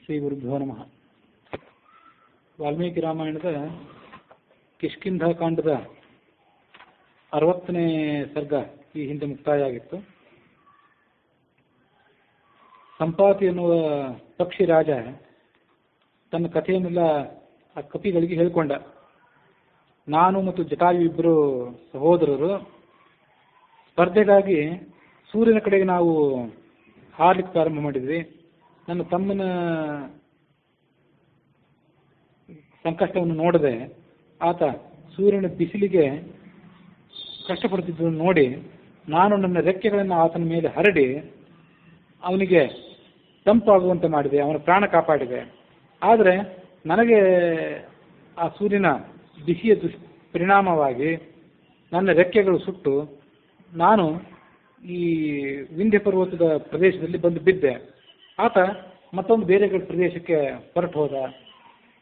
ಶ್ರೀ ಗುರುಭ್ಯೋ ನಮಃ. ವಾಲ್ಮೀಕಿ ರಾಮಾಯಣದ ಕಿಷ್ಕಿಂಧ ಕಾಂಡದ 60ನೇ ಸರ್ಗ ಈ ಹಿಂದೆ ಮುಕ್ತಾಯ ಆಗಿತ್ತು. ಸಂಪಾತಿ ಎನ್ನುವ ಪಕ್ಷಿ ರಾಜ ತನ್ನ ಕಥೆಯನ್ನೆಲ್ಲ ಆ ಕಪಿಗಳಿಗೆ ಹೇಳಿಕೊಂಡ. ನಾನು ಮತ್ತು ಜಟಾಯು ಇಬ್ಬರು ಸಹೋದರರು ಸ್ಪರ್ಧೆಗಾಗಿ ಸೂರ್ಯನ ಕಡೆಗೆ ನಾವು ಹಾರಲಿಕ್ಕೆ ಪ್ರಾರಂಭ ಮಾಡಿದ್ವಿ. ನನ್ನ ತಮ್ಮನ ಸಂಕಷ್ಟವನ್ನು ನೋಡದೆ ಆತ ಸೂರ್ಯನ ಬಿಸಿಲಿಗೆ ಕಷ್ಟಪಡುತ್ತಿದ್ದನ್ನು ನೋಡಿ ನಾನು ನನ್ನ ರೆಕ್ಕೆಗಳನ್ನು ಆತನ ಮೇಲೆ ಹರಡಿ ಅವನಿಗೆ ತಂಪಾಗುವಂತೆ ಮಾಡಿದೆ, ಅವನ ಪ್ರಾಣ ಕಾಪಾಡಿದೆ. ಆದರೆ ನನಗೆ ಆ ಸೂರ್ಯನ ಬಿಸಿಯ ಪರಿಣಾಮವಾಗಿ ನನ್ನ ರೆಕ್ಕೆಗಳು ಸುಟ್ಟು ನಾನು ಈ ವಿಂಧ್ಯ ಪರ್ವತದ ಪ್ರದೇಶದಲ್ಲಿ ಬಂದು ಬಿದ್ದೆ. ಆತ ಮತ್ತೊಂದು ಬೇರೆ ಪ್ರದೇಶಕ್ಕೆ ಹೊರಟು ಹೋದ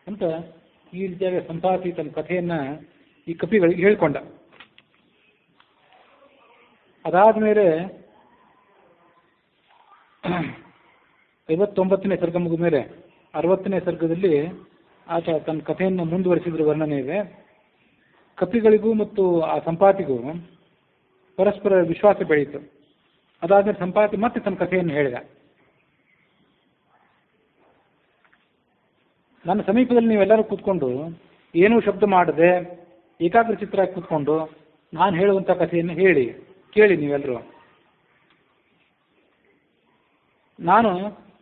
ಅಂತ ಈ ರೀತಿಯಾಗಿ ಸಂಪಾತಿ ತನ್ನ ಕಥೆಯನ್ನ ಈ ಕಪಿಗಳಿಗೆ ಹೇಳಿಕೊಂಡ. ಅದಾದ ಮೇಲೆ 59ನೇ ಸರ್ಗ ಮುಗಿದ ಮೇಲೆ 60ನೇ ಸರ್ಗದಲ್ಲಿ ಆತ ತನ್ನ ಕಥೆಯನ್ನು ಮುಂದುವರಿಸಿದ್ರ ವರ್ಣನೆ ಇದೆ. ಕಪಿಗಳಿಗೂ ಮತ್ತು ಆ ಸಂಪಾತಿಗೂ ಪರಸ್ಪರ ವಿಶ್ವಾಸ ಬೆಳೆಯಿತು. ಅದಾದ್ಮೇಲೆ ಸಂಪಾತಿ ಮತ್ತೆ ತನ್ನ ಕಥೆಯನ್ನು ಹೇಳಿದ. ನನ್ನ ಸಮೀಪದಲ್ಲಿ ನೀವೆಲ್ಲರೂ ಕೂತ್ಕೊಂಡು ಏನೂ ಶಬ್ದ ಮಾಡದೆ ಏಕಾಗ್ರಚಿತ್ತರಾಗಿ ಕೂತ್ಕೊಂಡು ನಾನು ಹೇಳುವಂಥ ಕಥೆಯನ್ನು ಕೇಳಿ ನೀವೆಲ್ಲರೂ. ನಾನು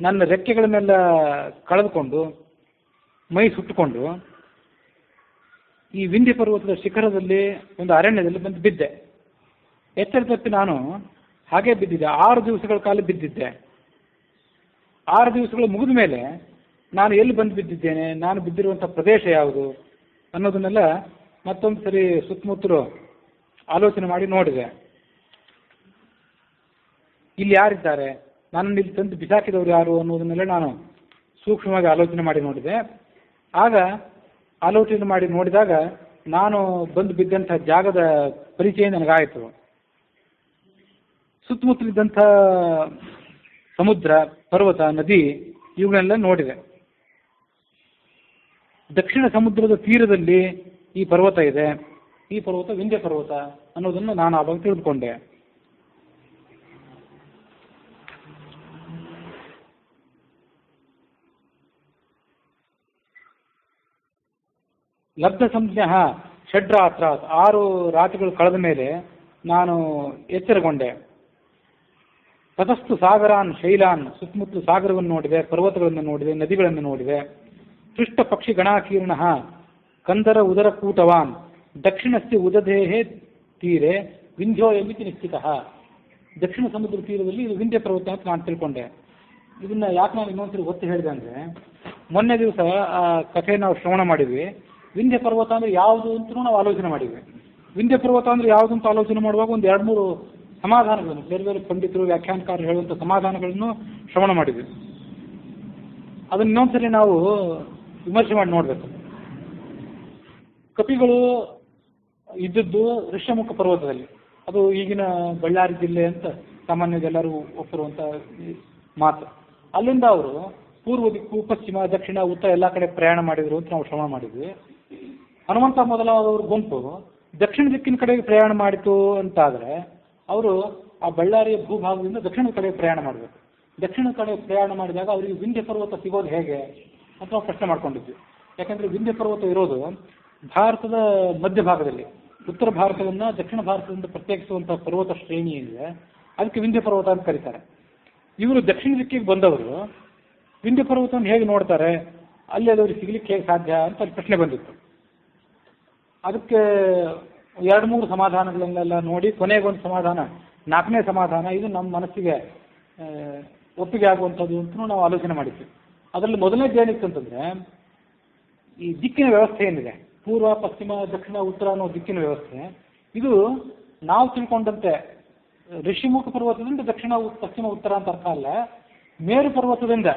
ನನ್ನ ರೆಕ್ಕೆಗಳನ್ನೆಲ್ಲ ಕಳೆದುಕೊಂಡು ಮೈ ಸುಟ್ಟುಕೊಂಡು ಈ ವಿಂಧ್ಯ ಪರ್ವತದ ಶಿಖರದಲ್ಲಿ ಒಂದು ಅರಣ್ಯದಲ್ಲಿ ಬಂದು ಬಿದ್ದೆ. ಎಚ್ಚರ ತಪ್ಪಿ ನಾನು ಹಾಗೆ ಬಿದ್ದಿದ್ದೆ. 6 ದಿವಸಗಳ ಕಾಲ ಬಿದ್ದಿದ್ದೆ. 6 ದಿವಸಗಳು ಮುಗಿದ ಮೇಲೆ ನಾನು ಎಲ್ಲಿ ಬಂದು ಬಿದ್ದಿದ್ದೇನೆ, ನಾನು ಬಿದ್ದಿರುವಂಥ ಪ್ರದೇಶ ಯಾವುದು ಅನ್ನೋದನ್ನೆಲ್ಲ ಮತ್ತೊಂದು ಸರಿ ಸುತ್ತಮುತ್ತಲು ಆಲೋಚನೆ ಮಾಡಿ ನೋಡಿದೆ. ಇಲ್ಲಿ ಯಾರಿದ್ದಾರೆ, ನನ್ನನ್ನು ಇಲ್ಲಿ ತಂದು ಬಿಸಾಕಿದವರು ಯಾರು ಅನ್ನೋದನ್ನೆಲ್ಲ ನಾನು ಸೂಕ್ಷ್ಮವಾಗಿ ಆಲೋಚನೆ ಮಾಡಿ ನೋಡಿದೆ. ಆಗ ಆಲೋಚನೆ ಮಾಡಿ ನೋಡಿದಾಗ ನಾನು ಬಂದು ಬಿದ್ದಂಥ ಜಾಗದ ಪರಿಚಯ ನನಗಾಯಿತು. ಸುತ್ತಮುತ್ತಲಿದ್ದಂಥ ಸಮುದ್ರ, ಪರ್ವತ, ನದಿ ಇವುಗಳೆಲ್ಲ ನೋಡಿದೆ. ದಕ್ಷಿಣ ಸಮುದ್ರದ ತೀರದಲ್ಲಿ ಈ ಪರ್ವತ ಇದೆ. ಈ ಪರ್ವತ ವಿಂಧ್ಯ ಪರ್ವತ ಅನ್ನೋದನ್ನು ನಾನು ಆವಾಗ ತಿಳಿದುಕೊಂಡೆ. ಲಬ್ಧ ಸಂಜ್ಞ ಷಡ್ರಾತ್ರ 6 ರಾತ್ರಿಗಳು ಕಳೆದ ಮೇಲೆ ನಾನು ಎಚ್ಚರಗೊಂಡೆ. ತತಸ್ತು ಸಾಗರಾನ್ ಶೈಲಾನ್, ಸುತ್ತಮುತ್ತಲು ಸಾಗರವನ್ನು ನೋಡಿದೆ, ಪರ್ವತಗಳನ್ನು ನೋಡಿದೆ, ನದಿಗಳನ್ನು ನೋಡಿದೆ. ಪೃಷ್ಠ ಪಕ್ಷಿ ಗಣಾಕೀರ್ಣ ಕಂದರ ಉದರ ಕೂಟವಾನ್ ದಕ್ಷಿಣಸ್ಯ ಉದಧೇಹೇ ತೀರೆ ವಿಂಧ್ಯ ಎಂಬಿತಿ ನಿಶ್ಚಿತ. ದಕ್ಷಿಣ ಸಮುದ್ರ ತೀರದಲ್ಲಿ ಇದು ವಿಂಧ್ಯ ಪರ್ವತ ಅಂತ ನಾನು ತಿಳ್ಕೊಂಡೆ. ಇದನ್ನ ಯಾಕೆ ನಾನು ಇನ್ನೊಂದ್ಸರಿ ಒತ್ತಿ ಹೇಳಿದೆ ಅಂದರೆ, ಮೊನ್ನೆ ದಿವಸ ಆ ಕಥೆ ನಾವು ಶ್ರವಣ ಮಾಡಿದ್ವಿ. ವಿಂಧ್ಯ ಪರ್ವತ ಅಂದ್ರೆ ಯಾವುದು ಅಂತ ನಾವು ಆಲೋಚನೆ ಮಾಡಿದ್ವಿ. ವಿಂಧ್ಯ ಪರ್ವತ ಅಂದ್ರೆ ಯಾವುದು ಅಂತ ಆಲೋಚನೆ ಮಾಡುವಾಗ ಒಂದು 2-3 ಸಮಾಧಾನಗಳನ್ನು ಬೇರೆ ಬೇರೆ ಪಂಡಿತರು ವ್ಯಾಖ್ಯಾನಕಾರರು ಹೇಳುವಂಥ ಸಮಾಧಾನಗಳನ್ನು ಶ್ರವಣ ಮಾಡಿದ್ವಿ. ಅದನ್ನ ಇನ್ನೊಂದ್ಸರಿ ನಾವು ವಿಮರ್ಶೆ ಮಾಡಿ ನೋಡ್ಬೇಕು. ಕಪಿಗಳು ಇದ್ದದ್ದು ಋಷ್ಯಮುಖ ಪರ್ವತದಲ್ಲಿ. ಅದು ಈಗಿನ ಬಳ್ಳಾರಿ ಜಿಲ್ಲೆ ಅಂತ ಸಾಮಾನ್ಯವಾಗಿ ಎಲ್ಲರೂ ಒಪ್ಪಿರುವಂಥ ಮಾತು. ಅಲ್ಲಿಂದ ಅವರು ಪೂರ್ವ ದಿಕ್ಕು, ಪಶ್ಚಿಮ, ದಕ್ಷಿಣ, ಉತ್ತರ ಎಲ್ಲ ಕಡೆ ಪ್ರಯಾಣ ಮಾಡಿದ್ರು ಅಂತ ನಾವು ಶ್ರವಣ ಮಾಡಿದ್ವಿ. ಹನುಮಂತ ಮೊದಲಾದವ್ರ ಗುಂಪು ದಕ್ಷಿಣ ದಿಕ್ಕಿನ ಕಡೆಗೆ ಪ್ರಯಾಣ ಮಾಡಿತು ಅಂತಾದರೆ ಅವರು ಆ ಬಳ್ಳಾರಿಯ ಭೂಭಾಗದಿಂದ ದಕ್ಷಿಣದ ಕಡೆಗೆ ಪ್ರಯಾಣ ಮಾಡಬೇಕು. ದಕ್ಷಿಣದ ಕಡೆ ಪ್ರಯಾಣ ಮಾಡಿದಾಗ ಅವರಿಗೆ ವಿಂಧ್ಯ ಪರ್ವತ ಸಿಗೋದು ಹೇಗೆ ಅಂತ ನಾವು ಪ್ರಶ್ನೆ ಮಾಡ್ಕೊಂಡಿದ್ವಿ. ಯಾಕಂದರೆ ವಿಂಧ್ಯ ಪರ್ವತ ಇರೋದು ಭಾರತದ ಮಧ್ಯಭಾಗದಲ್ಲಿ. ಉತ್ತರ ಭಾರತವನ್ನು ದಕ್ಷಿಣ ಭಾರತದಿಂದ ಪ್ರತ್ಯೇಕಿಸುವಂಥ ಪರ್ವತ ಶ್ರೇಣಿ ಏನಿದೆ ಅದಕ್ಕೆ ವಿಂಧ್ಯ ಪರ್ವತ ಅಂತ ಕರೀತಾರೆ. ಇವರು ದಕ್ಷಿಣ ದಿಕ್ಕಿಗೆ ಬಂದವರು ವಿಂಧ್ಯ ಪರ್ವತವನ್ನು ಹೇಗೆ ನೋಡ್ತಾರೆ, ಅಲ್ಲಿ ಅದವ್ರಿಗೆ ಸಿಗಲಿಕ್ಕೆ ಹೇಗೆ ಸಾಧ್ಯ ಅಂತ ಪ್ರಶ್ನೆ ಬಂದಿತ್ತು. ಅದಕ್ಕೆ 2-3 ಸಮಾಧಾನಗಳನ್ನೆಲ್ಲ ನೋಡಿ ಕೊನೆಗೊಂದು ಸಮಾಧಾನ, 4ನೇ ಸಮಾಧಾನ, ಇದು ನಮ್ಮ ಮನಸ್ಸಿಗೆ ಒಪ್ಪಿಗೆ ಆಗುವಂಥದ್ದು ಅಂತ ನಾವು ಆಲೋಚನೆ ಮಾಡಿದ್ವಿ. ಅದರಲ್ಲಿ ಮೊದಲನೇದು ಏನಿತ್ತು ಅಂತಂದರೆ, ಈ ದಿಕ್ಕಿನ ವ್ಯವಸ್ಥೆ ಏನಿದೆ, ಪೂರ್ವ, ಪಶ್ಚಿಮ, ದಕ್ಷಿಣ, ಉತ್ತರ ಅನ್ನೋ ದಿಕ್ಕಿನ ವ್ಯವಸ್ಥೆ, ಇದು ನಾವು ತಿಳ್ಕೊಂಡಂತೆ ಋಷಿಮುಖ ಪರ್ವತದಿಂದ ದಕ್ಷಿಣ, ಪಶ್ಚಿಮ, ಉತ್ತರ ಅಂತ ಅರ್ಥ ಅಲ್ಲ. ಮೇರು ಪರ್ವತದಿಂದ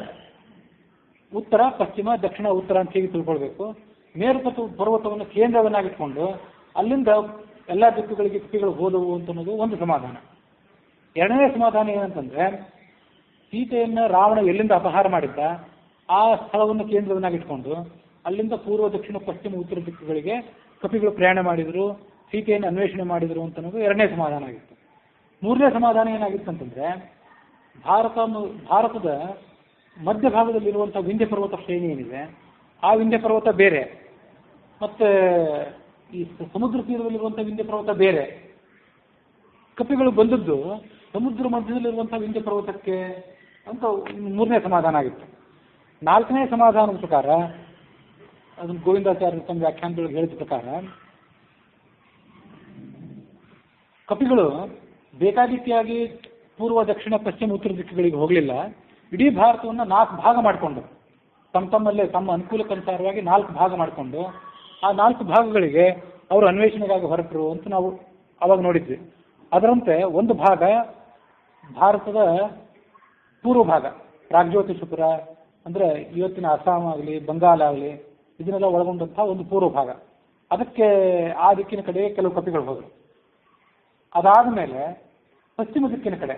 ಉತ್ತರ, ಪಶ್ಚಿಮ, ದಕ್ಷಿಣ, ಉತ್ತರ ಅಂತ ಹೇಗೆ ತಿಳ್ಕೊಳ್ಬೇಕು. ಮೇರು ಪರ್ವತವನ್ನು ಕೇಂದ್ರವನ್ನಾಗಿಟ್ಕೊಂಡು ಅಲ್ಲಿಂದ ಎಲ್ಲ ದಿಕ್ಕುಗಳಿಗೆ ಕಪಿಗಳು ಹೋದವು ಅಂತ ಅನ್ನೋದು ಒಂದು ಸಮಾಧಾನ. 2ನೇ ಸಮಾಧಾನ ಏನಂತಂದ್ರೆ, ಸೀತೆಯನ್ನು ರಾವಣ ಎಲ್ಲಿಂದ ಅಪಹಾರ ಮಾಡಿದ್ದ, ಆ ಸ್ಥಳವನ್ನು ಕೇಂದ್ರವನ್ನಾಗಿಟ್ಕೊಂಡು ಅಲ್ಲಿಂದ ಪೂರ್ವ ದಕ್ಷಿಣ ಪಶ್ಚಿಮ ಉತ್ತರ ದಿಕ್ಕುಗಳಿಗೆ ಕಪಿಗಳು ಪ್ರಯಾಣ ಮಾಡಿದರು, ಸೀತೆಯನ್ನು ಅನ್ವೇಷಣೆ ಮಾಡಿದರು ಅಂತ ಅನ್ನೋದು ಎರಡನೇ ಸಮಾಧಾನ ಆಗಿತ್ತು. ಮೂರನೇ ಸಮಾಧಾನ ಏನಾಗಿತ್ತು ಅಂತಂದರೆ, ಭಾರತದ ಮಧ್ಯಭಾಗದಲ್ಲಿರುವಂಥ ವಿಂಧ್ಯ ಪರ್ವತ ಶ್ರೇಣಿ ಏನಿದೆ ಆ ವಿಂಧ್ಯ ಪರ್ವತ ಬೇರೆ, ಮತ್ತು ಈ ಸಮುದ್ರ ತೀರದಲ್ಲಿರುವಂಥ ವಿಂಧ್ಯ ಪರ್ವತ ಬೇರೆ. ಕಪಿಗಳು ಬಂದದ್ದು ಸಮುದ್ರ ಮಧ್ಯದಲ್ಲಿರುವಂಥ ವಿಂಧ್ಯ ಪರ್ವತಕ್ಕೆ ಅಂತ ಮೂರನೇ ಸಮಾಧಾನ ಆಗಿತ್ತು. ನಾಲ್ಕನೇ ಸಮಾಧಾನದ ಪ್ರಕಾರ, ಅದನ್ನು ಗೋವಿಂದಾಚಾರ್ಯ ತಮ್ಮ ವ್ಯಾಖ್ಯಾನದೊಳಗೆ ಹೇಳಿದ ಪ್ರಕಾರ, ಕಪಿಗಳು ಬೇಕಾಬಿಟ್ಟಿಯಾಗಿ ಪೂರ್ವ ದಕ್ಷಿಣ ಪಶ್ಚಿಮ ಉತ್ತರ ದಿಕ್ಕುಗಳಿಗೆ ಹೋಗಲಿಲ್ಲ. ಇಡೀ ಭಾರತವನ್ನು 4 ಭಾಗ ಮಾಡಿಕೊಂಡು ತಮ್ಮಲ್ಲೇ ತಮ್ಮ ಅನುಕೂಲಕ್ಕನುಸಾರವಾಗಿ 4 ಭಾಗ ಮಾಡಿಕೊಂಡು ಆ 4 ಭಾಗಗಳಿಗೆ ಅವರು ಅನ್ವೇಷಣೆಗಾಗಿ ಹೊರಟರು ಅಂತ ನಾವು ಅವಾಗ ನೋಡಿದ್ವಿ. ಅದರಂತೆ ಒಂದು ಭಾಗ ಭಾರತದ ಪೂರ್ವ ಭಾಗ, ಪ್ರಾಗ್ಜ್ಯೋತಿಷಪುರ ಅಂದರೆ ಇವತ್ತಿನ ಅಸ್ಸಾಂ ಆಗಲಿ ಬಂಗಾಲ ಆಗಲಿ ಇದನ್ನೆಲ್ಲ ಒಳಗೊಂಡಂಥ ಒಂದು ಪೂರ್ವ ಭಾಗ, ಅದಕ್ಕೆ ಆ ದಿಕ್ಕಿನ ಕಡೆ ಕೆಲವು ಕಪಿಗಳು ಹೋದರು. ಅದಾದ ಮೇಲೆ ಪಶ್ಚಿಮ ದಿಕ್ಕಿನ ಕಡೆ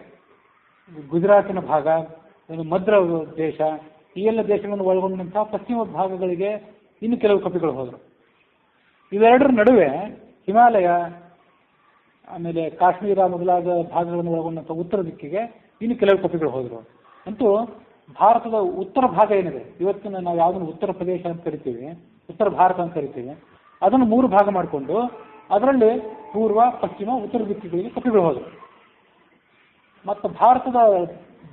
ಗುಜರಾತಿನ ಭಾಗ, ಮದ್ರ ದೇಶ, ಈ ಎಲ್ಲ ದೇಶಗಳನ್ನು ಒಳಗೊಂಡಂತಹ ಪಶ್ಚಿಮ ಭಾಗಗಳಿಗೆ ಇನ್ನು ಕೆಲವು ಕಪಿಗಳು ಹೋದರು. ಇವೆರಡರ ನಡುವೆ ಹಿಮಾಲಯ, ಆಮೇಲೆ ಕಾಶ್ಮೀರ ಮೊದಲಾದ ಭಾಗಗಳನ್ನು ಒಳಗೊಂಡಂಥ ಉತ್ತರ ದಿಕ್ಕಿಗೆ ಇನ್ನು ಕೆಲವು ಕಪಿಗಳು ಹೋದರು. ಅಂತೂ ಭಾರತದ ಉತ್ತರ ಭಾಗ ಏನಿದೆ, ಇವತ್ತಿನ ನಾವು ಯಾವುದನ್ನು ಉತ್ತರ ಪ್ರದೇಶ ಅಂತ ಕರಿತೀವಿ, ಉತ್ತರ ಭಾರತ ಅಂತ ಕರಿತೀವಿ, ಅದನ್ನು 3 ಭಾಗ ಮಾಡಿಕೊಂಡು ಅದರಲ್ಲಿ ಪೂರ್ವ ಪಶ್ಚಿಮ ಉತ್ತರ ದಿಕ್ಕುಗಳಿಗೆ ಕಪಿಗಳು ಹೋದರು. ಮತ್ತು ಭಾರತದ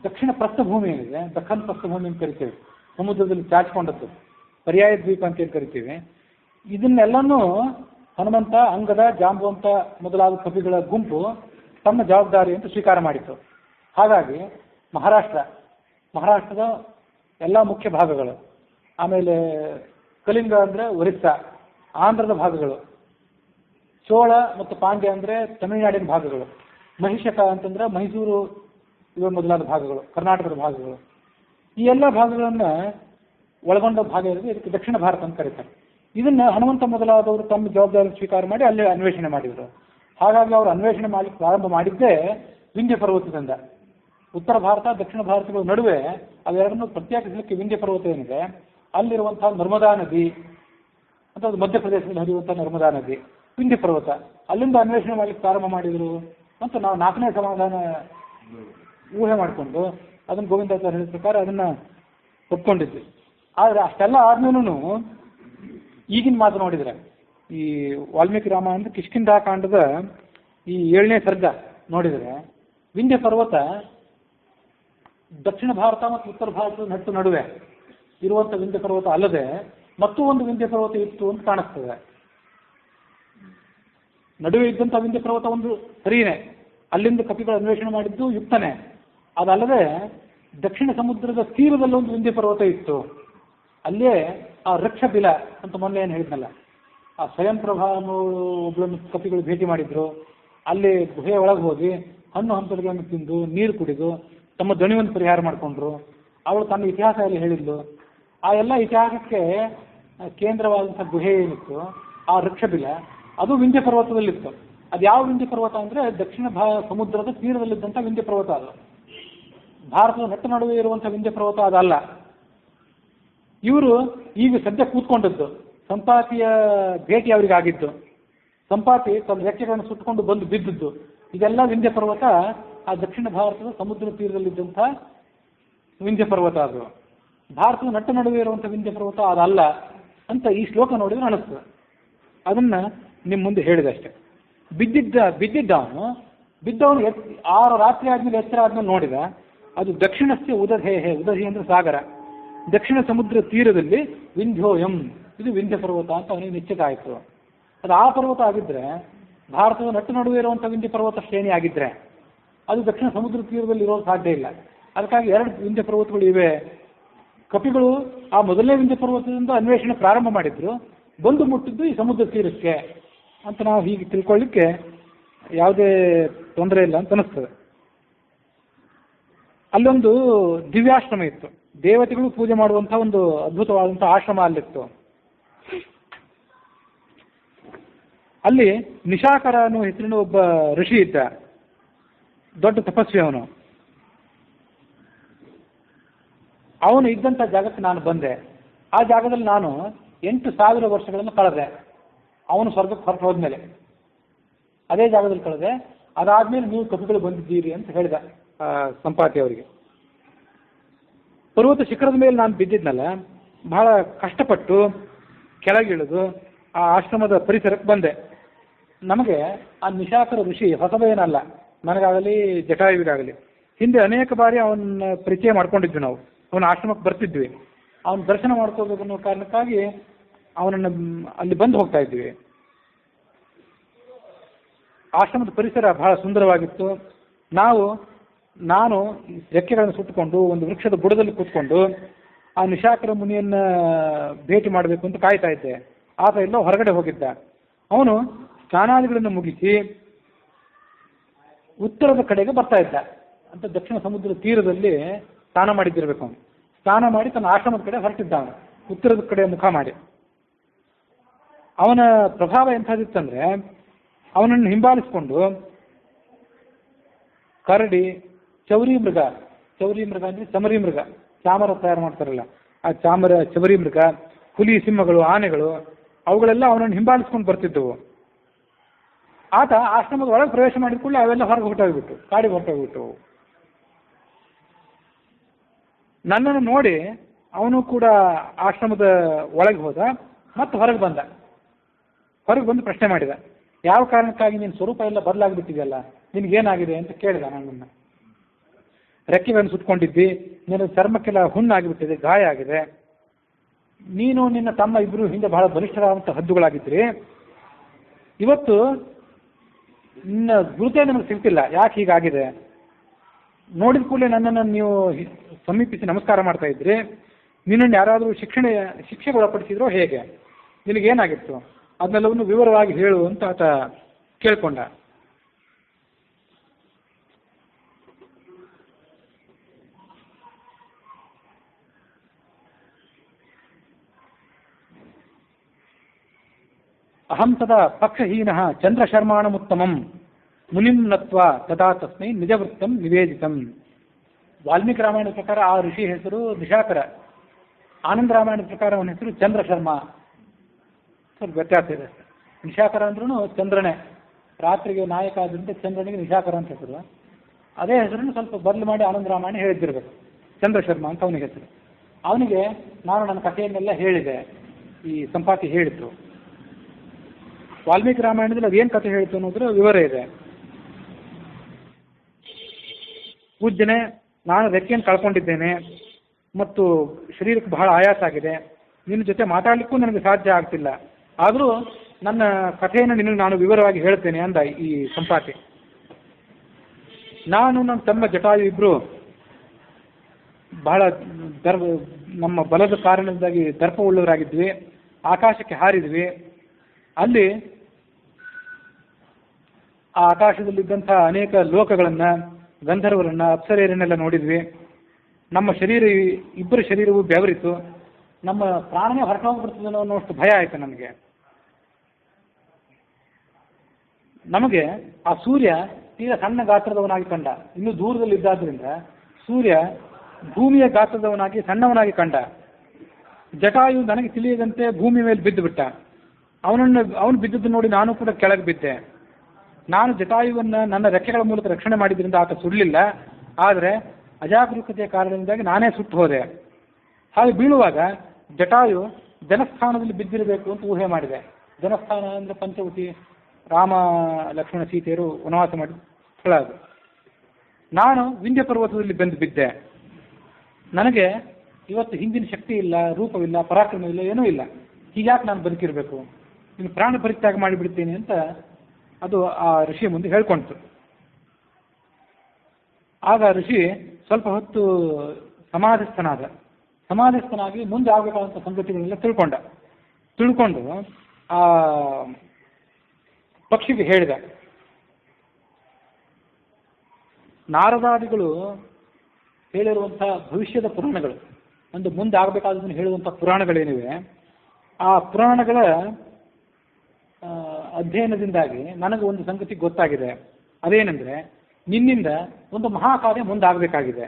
ದಕ್ಷಿಣ ಪ್ರಸ್ಥಭೂಮಿ ಏನಿದೆ, ದಕ್ಕನ್ ಪ್ರಸ್ಥಭೂಮಿ ಅಂತ ಕರಿತೀವಿ, ಸಮುದ್ರದಲ್ಲಿ ಚಾಚಿಕೊಂಡದ್ದು ಪರ್ಯಾಯ ದ್ವೀಪ ಅಂತ ಏನು ಕರಿತೀವಿ, ಇದನ್ನೆಲ್ಲನೂ ಹನುಮಂತ, ಅಂಗದ, ಜಾಂಬವಂತ ಮೊದಲಾದ ಕಪಿಗಳ ಗುಂಪು ತಮ್ಮ ಜವಾಬ್ದಾರಿ ಅಂತ ಸ್ವೀಕಾರ ಮಾಡಿತ್ತು. ಹಾಗಾಗಿ ಮಹಾರಾಷ್ಟ್ರದ ಎಲ್ಲ ಮುಖ್ಯ ಭಾಗಗಳು, ಆಮೇಲೆ ಕಲಿಂಗ ಅಂದರೆ ಒರಿಸ್ಸಾ, ಆಂಧ್ರದ ಭಾಗಗಳು, ಚೋಳ ಮತ್ತು ಪಾಂಡ್ಯ ಅಂದರೆ ತಮಿಳುನಾಡಿನ ಭಾಗಗಳು, ಮಹಿಷಕ ಅಂತಂದ್ರೆ ಮೈಸೂರು ಇವ ಮೊದಲಾದ ಭಾಗಗಳು, ಕರ್ನಾಟಕದ ಭಾಗಗಳು, ಈ ಎಲ್ಲ ಭಾಗಗಳನ್ನು ಒಳಗೊಂಡ ಭಾಗ ಇರೋದು ಇದಕ್ಕೆ ದಕ್ಷಿಣ ಭಾರತ ಅಂತ ಕರೀತಾರೆ. ಇದನ್ನು ಹನುಮಂತ ಮೊದಲಾದವರು ತಮ್ಮ ಜವಾಬ್ದಾರಿ ಸ್ವೀಕಾರ ಮಾಡಿ ಅಲ್ಲಿ ಅನ್ವೇಷಣೆ ಮಾಡಿದರು. ಹಾಗಾಗಿ ಅವರು ಅನ್ವೇಷಣೆ ಮಾಡಲಿಕ್ಕೆ ಪ್ರಾರಂಭ ಮಾಡಿದ್ದೇ ವಿಂಧ್ಯ ಪರ್ವತದಿಂದ. ಉತ್ತರ ಭಾರತ ದಕ್ಷಿಣ ಭಾರತಗಳ ನಡುವೆ ಅವೆರಡನ್ನು ಪ್ರತ್ಯೇಕಿಸಲಿಕ್ಕೆ ವಿಂಧ್ಯ ಪರ್ವತ ಏನಿದೆ, ಅಲ್ಲಿರುವಂತಹ ನರ್ಮದಾ ನದಿ ಅಂತ, ಅದು ಮಧ್ಯಪ್ರದೇಶದಲ್ಲಿ ಹರಿಯುವಂಥ ನರ್ಮದಾ ನದಿ, ವಿಂಧ್ಯ ಪರ್ವತ, ಅಲ್ಲಿಂದ ಅನ್ವೇಷಣೆ ಮಾಡಲಿಕ್ಕೆ ಪ್ರಾರಂಭ ಮಾಡಿದರು ಅಂತ ನಾವು 4ನೇ ಸಮಾಧಾನ ಊಹೆ ಮಾಡಿಕೊಂಡು ಅದನ್ನು ಗೋವಿಂದಾಚಾರ್ಯ ಹೇಳಿದ ಪ್ರಕಾರ ಅದನ್ನು ಒಪ್ಕೊಂಡಿದ್ವಿ. ಆದರೆ ಅಷ್ಟೆಲ್ಲ ಆದ್ಮೇಲೂ ಈಗಿನ ಮಾತು ನೋಡಿದರೆ, ಈ ವಾಲ್ಮೀಕಿ ರಾಮಾಯಣದ ಕಿಷ್ಕಿಂಧಾಕಾಂಡದ ಈ 7ನೇ ಸರ್ಗ ನೋಡಿದರೆ, ವಿಂಧ್ಯ ಪರ್ವತ ದಕ್ಷಿಣ ಭಾರತ ಮತ್ತು ಉತ್ತರ ಭಾರತದ ನಡುವೆ ಇರುವಂಥ ವಿಂಧ್ಯ ಪರ್ವತ ಅಲ್ಲದೆ ಮತ್ತೂ ಒಂದು ವಿಂಧ್ಯ ಪರ್ವತ ಇತ್ತು ಅಂತ ಕಾಣಿಸ್ತದೆ. ನಡುವೆ ಇದ್ದಂಥ ವಿಂಧ್ಯ ಪರ್ವತ ಒಂದು ಸರಿಯೇ, ಅಲ್ಲಿಂದ ಕಪಿಗಳು ಅನ್ವೇಷಣೆ ಮಾಡಿದ್ದು ಯುಕ್ತನೇ. ಅದಲ್ಲದೆ ದಕ್ಷಿಣ ಸಮುದ್ರದ ತೀರದಲ್ಲಿ ಒಂದು ವಿಂಧ್ಯ ಪರ್ವತ ಇತ್ತು. ಅಲ್ಲೇ ಆ ರಕ್ಷಬಿಲ ಅಂತ ಮೊನ್ನೆ ಏನು ಹೇಳಿದ್ನಲ್ಲ, ಆ ಸ್ವಯಂ ಪ್ರಭಾ ಒಬ್ಬಳನ್ನು ಕಪಿಗಳು ಭೇಟಿ ಮಾಡಿದ್ರು. ಅಲ್ಲಿ ಗುಹೆಯ ಒಳಗೆ ಹೋಗಿ ಹಣ್ಣು ಹಂಪಲುಗಳನ್ನು ತಿಂದು ನೀರು ಕುಡಿದು ತಮ್ಮ ದಣಿವನ್ನು ಪರಿಹಾರ ಮಾಡಿಕೊಂಡ್ರು. ಅವಳು ತನ್ನ ಇತಿಹಾಸ ಎಲ್ಲ ಹೇಳಿದ್ಲು. ಆ ಎಲ್ಲ ಇತಿಹಾಸಕ್ಕೆ ಕೇಂದ್ರವಾದಂಥ ಗುಹೆ ಏನಿತ್ತು, ಆ ರಕ್ಷಬಿಲ, ಅದು ವಿಂಧ್ಯ ಪರ್ವತದಲ್ಲಿತ್ತು. ಅದು ಯಾವ ವಿಂಧ್ಯ ಪರ್ವತ ಅಂದರೆ ದಕ್ಷಿಣ ಸಮುದ್ರದ ತೀರದಲ್ಲಿದ್ದಂಥ ವಿಂಧ್ಯ ಪರ್ವತ. ಅದು ಭಾರತದ ನಟ್ಟ ನಡುವೆ ಇರುವಂಥ ವಿಂಧ್ಯ ಪರ್ವತ ಅದಲ್ಲ. ಇವರು ಈಗ ಸದ್ಯ ಕೂತ್ಕೊಂಡದ್ದು, ಸಂಪಾತಿಯ ಭೇಟಿ ಅವರಿಗೆ ಆಗಿದ್ದು, ಸಂಪಾತಿ ತಮ್ಮ ರೆಕ್ಕೆಗಳನ್ನು ಸುತ್ತಕೊಂಡು ಬಂದು ಬಿದ್ದದ್ದು, ಇದೆಲ್ಲ ವಿಂಧ್ಯ ಪರ್ವತ ಆ ದಕ್ಷಿಣ ಭಾರತದ ಸಮುದ್ರ ತೀರದಲ್ಲಿದ್ದಂಥ ವಿಂಧ್ಯ ಪರ್ವತ. ಅದು ಭಾರತದ ನಟ್ಟ ನಡುವೆ ಇರುವಂಥ ವಿಂಧ್ಯ ಪರ್ವತ ಅದಲ್ಲ ಅಂತ ಈ ಶ್ಲೋಕ ನೋಡಿದ್ರೆ ಅನಿಸ್ತದೆ. ಅದನ್ನು ನಿಮ್ಮ ಮುಂದೆ ಹೇಳಿದೆ ಅಷ್ಟೆ. ಬಿದ್ದವನು 6 ರಾತ್ರಿ ಆದ್ಮೇಲೆ ಎಚ್ಚರ ಆದ್ಮೇಲೆ ನೋಡಿದ, ಅದು ದಕ್ಷಿಣಕ್ಕೆ ಉದಧಿ ಅಂದರೆ ಸಾಗರ, ದಕ್ಷಿಣ ಸಮುದ್ರ ತೀರದಲ್ಲಿ ವಿಂಧ್ಯೋಯಂ, ಇದು ವಿಂಧ್ಯ ಪರ್ವತ ಅಂತ ಅವನಿಗೆ ನಿಶ್ಚಿತ ಆಯಿತು. ಅದು ಆ ಪರ್ವತ ಆಗಿದ್ರೆ, ಭಾರತದ ನಟ್ಟ ನಡುವೆ ಇರುವಂಥ ವಿಂಧ್ಯ ಪರ್ವತ ಶ್ರೇಣಿ ಆಗಿದ್ರೆ ಅದು ದಕ್ಷಿಣ ಸಮುದ್ರ ತೀರದಲ್ಲಿ ಇರೋದು ಸಾಧ್ಯ ಇಲ್ಲ. ಅದಕ್ಕಾಗಿ 2 ವಿಂಧ್ಯ ಪರ್ವತಗಳು ಇವೆ. ಕಪಿಗಳು ಆ ಮೊದಲನೇ ವಿಂಧ್ಯ ಪರ್ವತದಿಂದ ಅನ್ವೇಷಣೆ ಪ್ರಾರಂಭ ಮಾಡಿದ್ರು, ಬಂದು ಮುಟ್ಟಿದ್ದು ಈ ಸಮುದ್ರ ತೀರಕ್ಕೆ ಅಂತ ನಾವು ಹೀಗೆ ತಿಳ್ಕೊಳ್ಳಿಕ್ಕೆ ಯಾವುದೇ ತೊಂದರೆ ಇಲ್ಲ ಅಂತ ಅನಿಸ್ತದೆ. ಅಲ್ಲೊಂದು ದಿವ್ಯಾಶ್ರಮ ಇತ್ತು, ದೇವತೆಗಳು ಪೂಜೆ ಮಾಡುವಂಥ ಒಂದು ಅದ್ಭುತವಾದಂಥ ಆಶ್ರಮ ಅಲ್ಲಿತ್ತು. ಅಲ್ಲಿ ನಿಶಾಕರ ಅನ್ನೋ ಹೆಸರಿನ ಒಬ್ಬ ಋಷಿ ಇದ್ದ, ದೊಡ್ಡ ತಪಸ್ವಿ ಅವನು. ಅವನು ಇದ್ದಂಥ ಜಾಗಕ್ಕೆ ನಾನು ಬಂದೆ. ಆ ಜಾಗದಲ್ಲಿ ನಾನು 8,000 ವರ್ಷಗಳನ್ನು ಕಳೆದೆ. ಅವನು ಸ್ವರ್ಗಕ್ಕೆ ಹೊರಟು ಹೋದ್ಮೇಲೆ ಅದೇ ಜಾಗದಲ್ಲಿ ಕಳೆದೆ. ಅದಾದ್ಮೇಲೆ ನೀವು ಕಪಿಗಳು ಬಂದಿದ್ದೀರಿ ಅಂತ ಹೇಳಿದ ಸಂಪಾತಿ ಅವರಿಗೆ. ಪರ್ವತ ಶಿಖರದ ಮೇಲೆ ನಾನು ಬಿದ್ದಿದ್ನಲ್ಲ, ಬಹಳ ಕಷ್ಟಪಟ್ಟು ಕೆಳಗಿಳಿದು ಆ ಆಶ್ರಮದ ಪರಿಸರಕ್ಕೆ ಬಂದೆ. ನಮಗೆ ಆ ನಿಶಾಕರ ಋಷಿ ಹೊಸಬೇನಲ್ಲ, ನನಗಾಗಲಿ ಜಟಾಯುವಿಗಾಗಲಿ. ಹಿಂದೆ ಅನೇಕ ಬಾರಿ ಅವನ ಪರಿಚಯ ಮಾಡ್ಕೊಂಡಿದ್ವಿ. ನಾವು ಅವನ ಆಶ್ರಮಕ್ಕೆ ಬರ್ತಿದ್ವಿ. ಅವನ ದರ್ಶನ ಮಾಡ್ಕೋಬೇಕು ಅನ್ನೋ ಕಾರಣಕ್ಕಾಗಿ ಅವನನ್ನು ಅಲ್ಲಿ ಬಂದು ಹೋಗ್ತಾ ಇದ್ವಿ. ಆಶ್ರಮದ ಪರಿಸರ ಬಹಳ ಸುಂದರವಾಗಿತ್ತು. ನಾನು ರೆಕ್ಕೆಗಳನ್ನು ಸುಟ್ಟುಕೊಂಡು ಒಂದು ವೃಕ್ಷದ ಬುಡದಲ್ಲಿ ಕೂತ್ಕೊಂಡು ಆ ನಿಶಾಕರ ಮುನಿಯನ್ನ ಭೇಟಿ ಮಾಡಬೇಕು ಅಂತ ಕಾಯ್ತಾ ಇದ್ದೆ. ಆತ ಎಲ್ಲೋ ಹೊರಗಡೆ ಹೋಗಿದ್ದ. ಅವನು ಸ್ನಾನಾದಿಗಳನ್ನು ಮುಗಿಸಿ ಉತ್ತರದ ಕಡೆಗೆ ಬರ್ತಾ ಇದ್ದ. ಅಂತ ದಕ್ಷಿಣ ಸಮುದ್ರದ ತೀರದಲ್ಲಿ ಸ್ನಾನ ಮಾಡಿದ್ದಿರ್ಬೇಕು. ಅವನು ಸ್ನಾನ ಮಾಡಿ ತನ್ನ ಆಶ್ರಮದ ಕಡೆ ಹೊರಟಿದ್ದ. ಅವನು ಉತ್ತರದ ಕಡೆ ಮುಖ ಮಾಡಿ. ಅವನ ಪ್ರಭಾವ ಎಂಥದಿತ್ತಂದ್ರೆ, ಅವನನ್ನು ಹಿಂಬಾಲಿಸಿಕೊಂಡು ಕರಡಿ, ಚೌರಿ ಮೃಗ ಅಂದರೆ ಚಮರಿ ಮೃಗ, ಚಾಮರ ತಯಾರು ಮಾಡ್ತಾರಲ್ಲ ಆ ಚಮರಿ ಮೃಗ, ಹುಲಿ, ಸಿಂಹಗಳು, ಆನೆಗಳು, ಅವುಗಳೆಲ್ಲ ಅವನನ್ನು ಹಿಂಬಾಲಿಸ್ಕೊಂಡು ಬರ್ತಿದ್ದವು. ಆತ ಆಶ್ರಮದ ಒಳಗೆ ಪ್ರವೇಶ ಮಾಡಿದ ಕೂಡಲೇ ಅವೆಲ್ಲ ಹೊರಗೆ ಹೊರಟೋಗ್ಬಿಟ್ಟು, ಕಾಡಿಗೆ ಹೊರಟೋಗ್ಬಿಟ್ಟು. ನನ್ನನ್ನು ನೋಡಿ ಅವನು ಕೂಡ ಆಶ್ರಮದ ಒಳಗೆ ಹೋದ, ಮತ್ತೆ ಹೊರಗೆ ಬಂದ. ಹೊರಗೆ ಬಂದು ಪ್ರಶ್ನೆ ಮಾಡಿದ, ಯಾವ ಕಾರಣಕ್ಕಾಗಿ ನಿನ್ನ ಸ್ವರೂಪ ಎಲ್ಲ ಬದಲಾಗಿಬಿಟ್ಟಿದೆಯಲ್ಲ, ನಿನಗೇನಾಗಿದೆ ಅಂತ ಕೇಳಿದ. ನನ್ನನ್ನು ರೆಕ್ಕೆಗಳನ್ನು ಸುಟ್ಕೊಂಡಿದ್ದಿ, ನಿನ್ನ ಚರ್ಮಕ್ಕೆಲ್ಲ ಹುಣ್ಣಾಗಿಬಿಟ್ಟಿದೆ, ಗಾಯ ಆಗಿದೆ. ನೀನು ನಿನ್ನ ತಮ್ಮ ಇಬ್ಬರು ಹಿಂದೆ ಬಹಳ ಬಲಿಷ್ಠರಾದಂಥ ಹದ್ದುಗಳಾಗಿದ್ರಿ. ಇವತ್ತು ನಿನ್ನ ಗುರುತೇ ನಮಗೆ ಸಿಗ್ತಿಲ್ಲ, ಯಾಕೆ ಹೀಗಾಗಿದೆ? ನೋಡಿದ ಕೂಡಲೇ ನನ್ನನ್ನು ನೀವು ಸಮೀಪಿಸಿ ನಮಸ್ಕಾರ ಮಾಡ್ತಾ ಇದ್ರಿ. ನಿನ್ನನ್ನು ಯಾರಾದರೂ ಶಿಕ್ಷೆಗೆ ಒಳಪಡಿಸಿದ್ರೋ ಹೇಗೆ? ನಿನಗೇನಾಗಿತ್ತು ಅದನ್ನೆಲ್ಲವನ್ನು ವಿವರವಾಗಿ ಹೇಳು ಅಂತ ಆತ ಕೇಳ್ಕೊಂಡ. ಅಹಂ ತದಾ ಪಕ್ಷಹೀನಃ ಚಂದ್ರಶರ್ಮಾಣಮುತ್ತಮಂ ಮುನಿಂ ನತ್ವಾ ತದಾ ತಸ್ಮೈ ನಿಜವೃತ್ತಂ ನಿವೇದಿತಂ. ವಾಲ್ಮೀಕಿ ರಾಮಾಯಣದ ಪ್ರಕಾರ ಆ ಋಷಿ ಹೆಸರು ನಿಶಾಕರ. ಆನಂದ ರಾಮಾಯಣದ ಪ್ರಕಾರ ಅವನ ಹೆಸರು ಚಂದ್ರಶರ್ಮ. ಸ್ವಲ್ಪ ವ್ಯತ್ಯಾಸ ಇದೆ. ನಿಶಾಕರ ಅಂದ್ರೂ ಚಂದ್ರನೇ, ರಾತ್ರಿಗೆ ನಾಯಕ ಆದ್ರಿಂದ ಚಂದ್ರನಿಗೆ ನಿಶಾಕರ ಅಂತ ಹೆಸರು. ಅದೇ ಹೆಸರನ್ನು ಸ್ವಲ್ಪ ಬದಲು ಮಾಡಿ ಆನಂದ ರಾಮಾಯಣ ಹೇಳಿದ್ದಿರಬೇಕು. ಚಂದ್ರಶರ್ಮ ಅಂತ ಅವನಿಗೆ ಹೆಸರು. ಅವನಿಗೆ ನಾನು ನನ್ನ ಕಥೆಯನ್ನೆಲ್ಲ ಹೇಳಿದೆ, ಈ ಸಂಪಾತಿ ಹೇಳಿತ್ತು. ವಾಲ್ಮೀಕಿ ರಾಮಾಯಣದಲ್ಲಿ ಅದೇನು ಕಥೆ ಹೇಳಿತು ಅನ್ನೋದ್ರ ವಿವರ ಇದೆ. ಪೂಜ್ಯನೇ, ನಾನು ರೆಕ್ಕೆಯನ್ನು ಕಳ್ಕೊಂಡಿದ್ದೇನೆ ಮತ್ತು ಶರೀರಕ್ಕೆ ಬಹಳ ಆಯಾಸ ಆಗಿದೆ. ನಿನ್ನ ಜೊತೆ ಮಾತಾಡಲಿಕ್ಕೂ ನನಗೆ ಸಾಧ್ಯ ಆಗ್ತಿಲ್ಲ. ಆದರೂ ನನ್ನ ಕಥೆಯನ್ನು ನಿನಗೆ ನಾನು ವಿವರವಾಗಿ ಹೇಳ್ತೇನೆ ಅಂದ ಈ ಸಂಪಾತಿ. ನಾನು ನನ್ನ ತಮ್ಮ ಜಟಾಯು ಇಬ್ಬರು ಬಹಳ ನಮ್ಮ ಬಲದ ಕಾರಣದಿಂದಾಗಿ ದರ್ಪವುಳ್ಳವರಾಗಿದ್ವಿ. ಆಕಾಶಕ್ಕೆ ಹಾರಿದ್ವಿ. ಅಲ್ಲಿ ಆ ಆಕಾಶದಲ್ಲಿದ್ದಂಥ ಅನೇಕ ಲೋಕಗಳನ್ನು, ಗಂಧರ್ವರನ್ನು, ಅಪ್ಸರೆಯರನ್ನೆಲ್ಲ ನೋಡಿದ್ವಿ. ನಮ್ಮ ಇಬ್ಬರ ಶರೀರವು ಬೆವರಿತು. ನಮ್ಮ ಪ್ರಾಣನೇ ಹೊರಟೋಗ್ಬಿಡ್ತದೆ ಅನ್ನೋಷ್ಟು ಭಯ ಆಯಿತು ನಮಗೆ. ಆ ಸೂರ್ಯ ತೀರಾ ಸಣ್ಣ ಗಾತ್ರದವನಾಗಿ ಕಂಡ. ಇನ್ನೂ ದೂರದಲ್ಲಿದ್ದಾದ್ರಿಂದ ಸೂರ್ಯ ಭೂಮಿಯ ಗಾತ್ರದವನಾಗಿ ಸಣ್ಣವನಾಗಿ ಕಂಡ. ಜಟಾಯು ನನಗೆ ತಿಳಿಯದಂತೆ ಭೂಮಿ ಮೇಲೆ ಬಿದ್ದು ಬಿಟ್ಟ. ಅವನು ಬಿದ್ದದ್ದು ನೋಡಿ ನಾನು ಕೂಡ ಕೆಳಗೆ ಬಿದ್ದೆ. ನಾನು ಜಟಾಯುವನ್ನು ನನ್ನ ರೆಕ್ಕೆಗಳ ಮೂಲಕ ರಕ್ಷಣೆ ಮಾಡಿದ್ರಿಂದ ಆತ ಸುಡಲಿಲ್ಲ. ಆದರೆ ಅಜಾಗರೂಕತೆಯ ಕಾರಣದಿಂದಾಗಿ ನಾನೇ ಸುಟ್ಟು ಹೋದೆ. ಹಾಗೆ ಬೀಳುವಾಗ ಜಟಾಯು ಜನಸ್ಥಾನದಲ್ಲಿ ಬಿದ್ದಿರಬೇಕು ಅಂತ ಊಹೆ ಮಾಡಿದೆ. ಜನಸ್ಥಾನ ಅಂದರೆ ಪಂಚವಟಿ, ರಾಮ ಲಕ್ಷ್ಮಣ ಸೀತೆಯರು ವನವಾಸ ಮಾಡಿದ ಸ್ಥಳ ಅದು. ನಾನು ವಿಂಧ್ಯ ಪರ್ವತದಲ್ಲಿ ಬಂದು ಬಿದ್ದೆ. ನನಗೆ ಇವತ್ತು ಹಿಂದಿನ ಶಕ್ತಿ ಇಲ್ಲ, ರೂಪವಿಲ್ಲ, ಪರಾಕ್ರಮ ಇಲ್ಲ, ಏನೂ ಇಲ್ಲ. ಹೀಗ್ಯಾಕೆ ನಾನು ಬದುಕಿರಬೇಕು? ಇನ್ನು ಪ್ರಾಣ ಪರಿತ್ಯಾಗ ಮಾಡಿಬಿಡ್ತೀನಿ ಅಂತ ಅದು ಆ ಋಷಿಯ ಮುಂದೆ ಹೇಳ್ಕೊಳ್ತು. ಆಗ ಋಷಿ ಸ್ವಲ್ಪ ಹೊತ್ತು ಸಮಾಧಿಸ್ಥನಾಗಿ ಮುಂದೆ ಆಗಬೇಕಾದಂಥ ಸಂಗತಿಗಳನ್ನೆಲ್ಲ ತಿಳ್ಕೊಂಡು ಆ ಪಕ್ಷಿಗೆ ಹೇಳಿದ. ನಾರದಾದಿಗಳು ಹೇಳಿರುವಂಥ ಭವಿಷ್ಯದ ಪುರಾಣಗಳು, ಒಂದು ಮುಂದೆ ಆಗಬೇಕಾದದನ್ನು ಹೇಳುವಂಥ ಪುರಾಣಗಳೇನಿವೆ, ಆ ಪುರಾಣಗಳ ಅಧ್ಯಯನದಿಂದಾಗಿ ನನಗೆ ಒಂದು ಸಂಗತಿ ಗೊತ್ತಾಗಿದೆ. ಅದೇನೆಂದರೆ, ನಿನ್ನಿಂದ ಒಂದು ಮಹಾಕಾರ್ಯ ಮುಂದಾಗಬೇಕಾಗಿದೆ.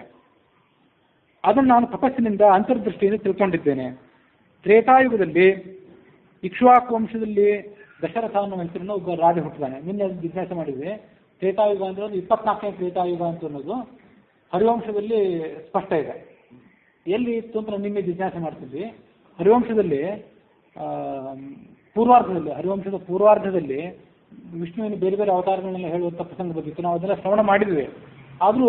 ಅದನ್ನು ನಾನು ತಪಸ್ಸಿನಿಂದ ಅಂತರ್ದೃಷ್ಟಿಯಿಂದ ತಿಳ್ಕೊಂಡಿದ್ದೇನೆ. ತ್ರೇತಾಯುಗದಲ್ಲಿ ಇಕ್ಷ್ವಾಕು ವಂಶದಲ್ಲಿ ದಶರಥ ಅನ್ನೋ ಹೆಸರನ್ನು ಒಬ್ಬ ರಾಜ ಹುಟ್ಟಿದ್ದಾನೆ. ನಿನ್ನೆ ಜಿಜ್ಞಾಸ ಮಾಡಿದ್ವಿ. ತ್ರೇತಾಯುಗ ಅಂದ್ರೆ 24ನೇ ತ್ರೇತಾಯುಗ ಅಂತ ಅನ್ನೋದು ಹರಿವಂಶದಲ್ಲಿ ಸ್ಪಷ್ಟ ಇದೆ. ಎಲ್ಲಿ ಇತ್ತು ಅಂತ ನಿನ್ನೆ ಜಿಜ್ಞಾಸೆ ಮಾಡ್ತಿದ್ವಿ. ಹರಿವಂಶದಲ್ಲಿ ಹರಿವಂಶದ ಪೂರ್ವಾರ್ಧದಲ್ಲಿ ವಿಷ್ಣುವಿನ ಬೇರೆ ಬೇರೆ ಅವತಾರಗಳನ್ನೆಲ್ಲ ಹೇಳುವಂಥ ಪ್ರಸಂಗ ಬಂದಿತ್ತು. ನಾವು ಅದೆಲ್ಲ ಶ್ರವಣ ಮಾಡಿದ್ವಿ. ಆದರೂ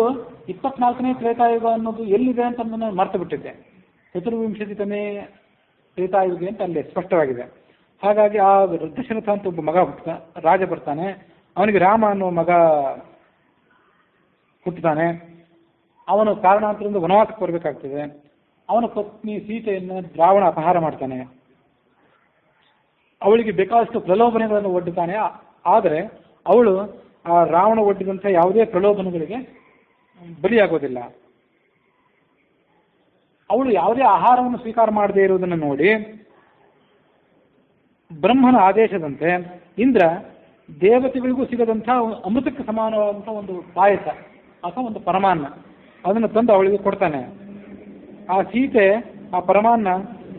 24ನೇ ತ್ರೇತಾಯುಗ ಅನ್ನೋದು ಎಲ್ಲಿದೆ ಅಂತ ನಾನು ಮರ್ತು ಬಿಟ್ಟಿದ್ದೆ. ಚತುರ್ವಿಂಶತಿತನೇ ತ್ರೇತಾಯುಗ ಅಂತ ಅಲ್ಲಿ ಸ್ಪಷ್ಟವಾಗಿದೆ. ಹಾಗಾಗಿ ಆ ದಶರಥ ಅಂತ ಒಬ್ಬ ಮಗ ರಾಜ ಬರ್ತಾನೆ. ಅವನಿಗೆ ರಾಮ ಅನ್ನೋ ಮಗ ಹುಟ್ಟುತ್ತಾನೆ. ಅವನು ಕಾರಣಾಂತರದಿಂದ ವನವಾಸಕ್ಕೆ ಬರಬೇಕಾಗ್ತದೆ. ಅವನ ಪತ್ನಿ ಸೀತೆಯನ್ನು ರಾವಣ ಅಪಹಾರ ಮಾಡ್ತಾನೆ. ಅವಳಿಗೆ ಬೇಕಾದಷ್ಟು ಪ್ರಲೋಭನೆಗಳನ್ನು ಒಡ್ಡುತ್ತಾನೆ. ಆದರೆ ಅವಳು ಆ ರಾವಣ ಒಡ್ಡಿದಂಥ ಯಾವುದೇ ಪ್ರಲೋಭನೆಗಳಿಗೆ ಬಲಿಯಾಗೋದಿಲ್ಲ. ಅವಳು ಯಾವುದೇ ಆಹಾರವನ್ನು ಸ್ವೀಕಾರ ಮಾಡದೇ ಇರುವುದನ್ನು ನೋಡಿ ಬ್ರಹ್ಮನ ಆದೇಶದಂತೆ ಇಂದ್ರ ದೇವತೆಗಳಿಗೂ ಸಿಗದಂಥ ಅಮೃತಕ್ಕೆ ಸಮಾನವಾದಂಥ ಒಂದು ಪಾಯಸ ಅಥವಾ ಒಂದು ಪರಮಾನ್ನ ಅದನ್ನು ತಂದು ಅವಳಿಗೆ ಕೊಡ್ತಾನೆ. ಆ ಸೀತೆ ಆ ಪರಮಾನ್ನ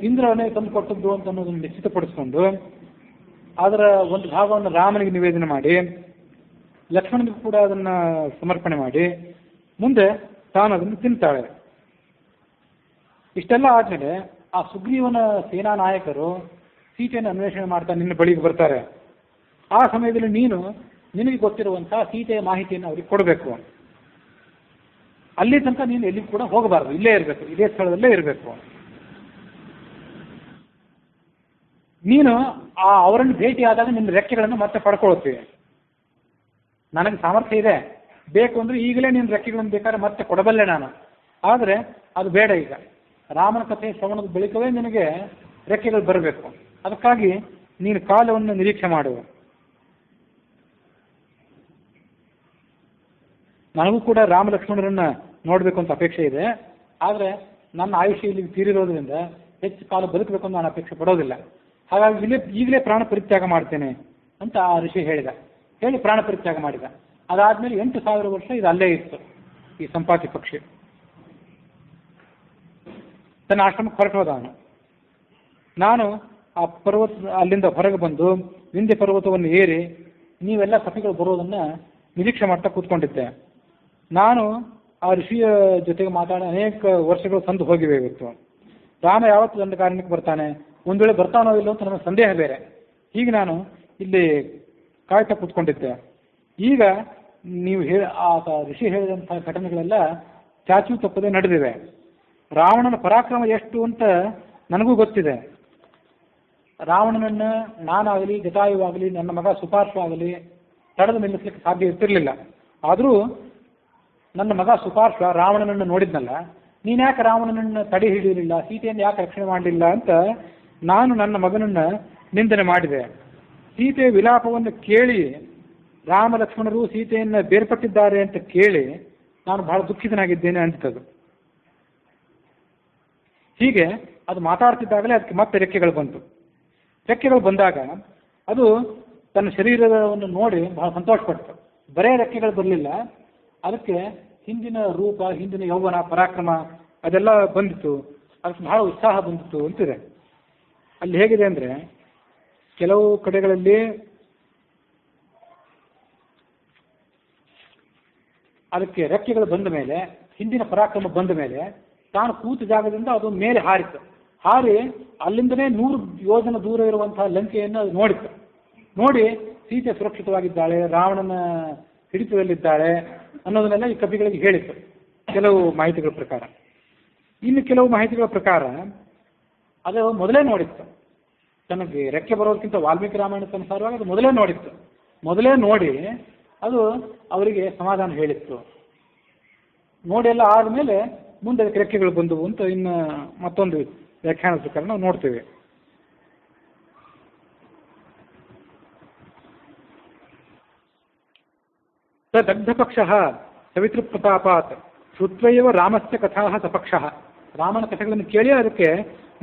ಇಂದ್ರವನ್ನೇ ತಂದು ಕೊಟ್ಟದ್ದು ಅಂತ ಅನ್ನೋದನ್ನು ನಿಶ್ಚಿತಪಡಿಸಿಕೊಂಡು ಅದರ ಒಂದು ಭಾಗವನ್ನು ರಾಮನಿಗೆ ನಿವೇದನೆ ಮಾಡಿ ಲಕ್ಷ್ಮಣನಿಗೂ ಕೂಡ ಅದನ್ನು ಸಮರ್ಪಣೆ ಮಾಡಿ ಮುಂದೆ ತಾನು ಅದನ್ನು ತಿಂತಾಳೆ. ಇಷ್ಟೆಲ್ಲ ಆದಮೇಲೆ ಆ ಸುಗ್ರೀವನ ಸೇನಾ ನಾಯಕರು ಸೀತೆಯನ್ನು ಅನ್ವೇಷಣೆ ಮಾಡ್ತಾ ನಿನ್ನ ಬಳಿಗೆ ಬರ್ತಾರೆ. ಆ ಸಮಯದಲ್ಲಿ ನೀನು ನಿನಗೆ ಗೊತ್ತಿರುವಂತಹ ಸೀತೆಯ ಮಾಹಿತಿಯನ್ನು ಅವ್ರಿಗೆ ಕೊಡಬೇಕು. ಅಲ್ಲಿ ತನಕ ನೀನು ಎಲ್ಲಿಗೂ ಕೂಡ ಹೋಗಬಾರ್ದು, ಇಲ್ಲೇ ಇರಬೇಕು, ಇದೇ ಸ್ಥಳದಲ್ಲೇ ಇರಬೇಕು. ನೀನು ಅವರನ್ನು ಭೇಟಿಯಾದಾಗ ನಿನ್ನ ರೆಕ್ಕೆಗಳನ್ನು ಮತ್ತೆ ಪಡ್ಕೊಳ್ತೀವಿ. ನನಗೆ ಸಾಮರ್ಥ್ಯ ಇದೆ, ಬೇಕು ಅಂದರೆ ಈಗಲೇ ನಿನ್ನ ರೆಕ್ಕೆಗಳನ್ನು ಬೇಕಾದ್ರೆ ಮತ್ತೆ ಕೊಡಬಲ್ಲೆ ನಾನು. ಆದರೆ ಅದು ಬೇಡ. ಈಗ ರಾಮನ ಕಥೆ ಶ್ರವಣದ ಬಳಿಕವೇ ನಿನಗೆ ರೆಕ್ಕೆಗಳು ಬರಬೇಕು. ಅದಕ್ಕಾಗಿ ನೀನು ಕಾಲವನ್ನು ನಿರೀಕ್ಷೆ ಮಾಡುವ. ನನಗೂ ಕೂಡ ರಾಮ ಲಕ್ಷ್ಮಣರನ್ನ ನೋಡಬೇಕು ಅಂತ ಅಪೇಕ್ಷೆ ಇದೆ. ಆದರೆ ನನ್ನ ಆಯುಷ್ಯ ಇಲ್ಲಿ ತೀರಿರೋದ್ರಿಂದ ಹೆಚ್ಚು ಕಾಲ ಬದುಕಬೇಕು ಅಂತ ನಾನು ಅಪೇಕ್ಷೆ ಪಡೋದಿಲ್ಲ. ಹಾಗಾಗಿ ಈಗಲೇ ಪ್ರಾಣ ಪರಿತ್ಯಾಗ ಮಾಡ್ತೇನೆ ಅಂತ ಆ ಋಷಿ ಹೇಳಿ ಪ್ರಾಣ ಪರಿತ್ಯಾಗ ಮಾಡಿದ. ಅದಾದ್ಮೇಲೆ 8,000 ವರ್ಷ ಇದು ಅಲ್ಲೇ ಇತ್ತು. ಈ ಸಂಪಾತಿ ಪಕ್ಷಿ ತನ್ನ ಆಶ್ರಮಕ್ಕೆ ಹೊರಟು ಹೋದ. ನಾನು ಆ ಅಲ್ಲಿಂದ ಹೊರಗೆ ಬಂದು ವಿಂಧ್ಯ ಪರ್ವತವನ್ನು ಏರಿ ನೀವೆಲ್ಲ ಸಖಿಗಳು ಬರೋದನ್ನ ನಿರೀಕ್ಷೆ ಮಾಡ್ತಾ ಕೂತ್ಕೊಂಡಿದ್ದೆ. ನಾನು ಆ ಋಷಿಯ ಜೊತೆಗೆ ಮಾತಾಡಿ ಅನೇಕ ವರ್ಷಗಳು ಸಂದು ಹೋಗಿವೆ. ಇವತ್ತು ರಾಮ ಯಾವತ್ತು ನನ್ನ ಕಾರಣಕ್ಕೆ ಬರ್ತಾನೆ, ಒಂದು ವೇಳೆ ಬರ್ತಾನೋ ಇಲ್ಲೋ ಅಂತ ನನ್ನ ಸಂದೇಹ ಬೇರೆ. ಹೀಗೆ ನಾನು ಇಲ್ಲಿ ಕಾಯ್ತಾ ಕೂತ್ಕೊಂಡಿದ್ದೆ. ಈಗ ನೀವು ಆ ಋಷಿ ಹೇಳಿದಂತಹ ಘಟನೆಗಳೆಲ್ಲ ಚಾಚು ತಪ್ಪದೆ ನಡೆದಿವೆ. ರಾವಣನ ಪರಾಕ್ರಮ ಎಷ್ಟು ಅಂತ ನನಗೂ ಗೊತ್ತಿದೆ. ರಾವಣನನ್ನು ನಾನಾಗಲಿ ಜಟಾಯುವಾಗಲಿ ನನ್ನ ಮಗ ಸುಪಾರ್ಶ್ವ ಆಗಲಿ ತಡೆದು ನಿಲ್ಲಿಸಲಿಕ್ಕೆ ಸಾಧ್ಯ ಇರ್ತಿರ್ಲಿಲ್ಲ. ಆದರೂ ನನ್ನ ಮಗ ಸುಪಾರ್ಶ್ವ ರಾವಣನನ್ನು ನೋಡಿದ್ನಲ್ಲ, ನೀನ್ಯಾಕೆ ರಾವಣನನ್ನು ತಡೆ ಹಿಡಿಯಲಿಲ್ಲ, ಸೀತೆಯನ್ನು ಯಾಕೆ ರಕ್ಷಣೆ ಮಾಡಲಿಲ್ಲ ಅಂತ ನಾನು ನನ್ನ ಮಗನನ್ನು ನಿಂದನೆ ಮಾಡಿದೆ. ಸೀತೆಯ ವಿಲಾಪವನ್ನು ಕೇಳಿ ರಾಮ ಲಕ್ಷ್ಮಣರು ಸೀತೆಯನ್ನು ಬೇರ್ಪಟ್ಟಿದ್ದಾರೆ ಅಂತ ಕೇಳಿ ನಾನು ಬಹಳ ದುಃಖಿತನಾಗಿದ್ದೇನೆ ಅನಿಸ್ತದು. ಹೀಗೆ ಅದು ಮಾತಾಡ್ತಿದ್ದಾಗಲೇ ಅದಕ್ಕೆ ಮತ್ತೆ ರೆಕ್ಕೆಗಳು ಬಂತು. ರೆಕ್ಕೆಗಳು ಬಂದಾಗ ಅದು ತನ್ನ ಶರೀರವನ್ನು ನೋಡಿ ಬಹಳ ಸಂತೋಷಪಡ್ತು. ಬರೇ ರೆಕ್ಕೆಗಳು ಬರಲಿಲ್ಲ, ಅದಕ್ಕೆ ಹಿಂದಿನ ರೂಪ, ಹಿಂದಿನ ಯೌವನ, ಪರಾಕ್ರಮ ಅದೆಲ್ಲ ಬಂದಿತ್ತು. ಅದಕ್ಕೆ ಬಹಳ ಉತ್ಸಾಹ ಬಂದಿತ್ತು ಅಂತಿದೆ. ಅಲ್ಲಿ ಹೇಗಿದೆ ಅಂದರೆ, ಕೆಲವು ಕಡೆಗಳಲ್ಲಿ ಅದಕ್ಕೆ ರೆಕ್ಕೆಗಳು ಬಂದ ಮೇಲೆ, ಹಿಂದಿನ ಪರಾಕ್ರಮ ಬಂದ ಮೇಲೆ ತಾನು ಕೂತ ಜಾಗದಿಂದ ಅದು ಮೇಲೆ ಹಾರಿತು. ಹಾರಿ ಅಲ್ಲಿಂದನೇ 100 ಯೋಜನ ದೂರ ಇರುವಂತಹ ಲಂಕೆಯನ್ನು ಅದು ನೋಡಿತು. ನೋಡಿ ಸೀತೆ ಸುರಕ್ಷಿತವಾಗಿದ್ದಾಳೆ, ರಾವಣನ ಹಿಡಿತದಲ್ಲಿದ್ದಾಳೆ ಅನ್ನೋದನ್ನೆಲ್ಲ ಈ ಕವಿಗಳಿಗೆ ಹೇಳಿತ್ತು ಕೆಲವು ಮಾಹಿತಿಗಳ ಪ್ರಕಾರ. ಇನ್ನು ಕೆಲವು ಮಾಹಿತಿಗಳ ಪ್ರಕಾರ ಅದು ಮೊದಲೇ ನೋಡಿತ್ತು. ತನಗೆ ರೆಕ್ಕೆ ಬರೋದಕ್ಕಿಂತ ವಾಲ್ಮೀಕಿ ರಾಮಾಯಣಕ್ಕೆ ಅನುಸಾರವಾಗಿ ಅದು ಮೊದಲೇ ನೋಡಿತ್ತು. ಮೊದಲೇ ನೋಡಿ ಅದು ಅವರಿಗೆ ಸಮಾಧಾನ ಹೇಳಿತ್ತು. ನೋಡಿ ಎಲ್ಲ ಆದಮೇಲೆ ಮುಂದೆ ಅದಕ್ಕೆ ರೆಕ್ಕೆಗಳು ಬಂದವು ಅಂತ ಇನ್ನು ಮತ್ತೊಂದು ವ್ಯಾಖ್ಯಾನದ ಪ್ರಕಾರ ನಾವು ನೋಡ್ತೇವೆ. ದಗ್ಧಪಕ್ಷ ಸವಿತೃಪ್ರತಾಪಾತ್ ಶ್ರುತ್ವೈವ ರಾಮಸ್ಯ ಕಥಾ ಸಪಕ್ಷ. ರಾಮನ ಕಥೆಗಳನ್ನು ಕೇಳಿ ಅದಕ್ಕೆ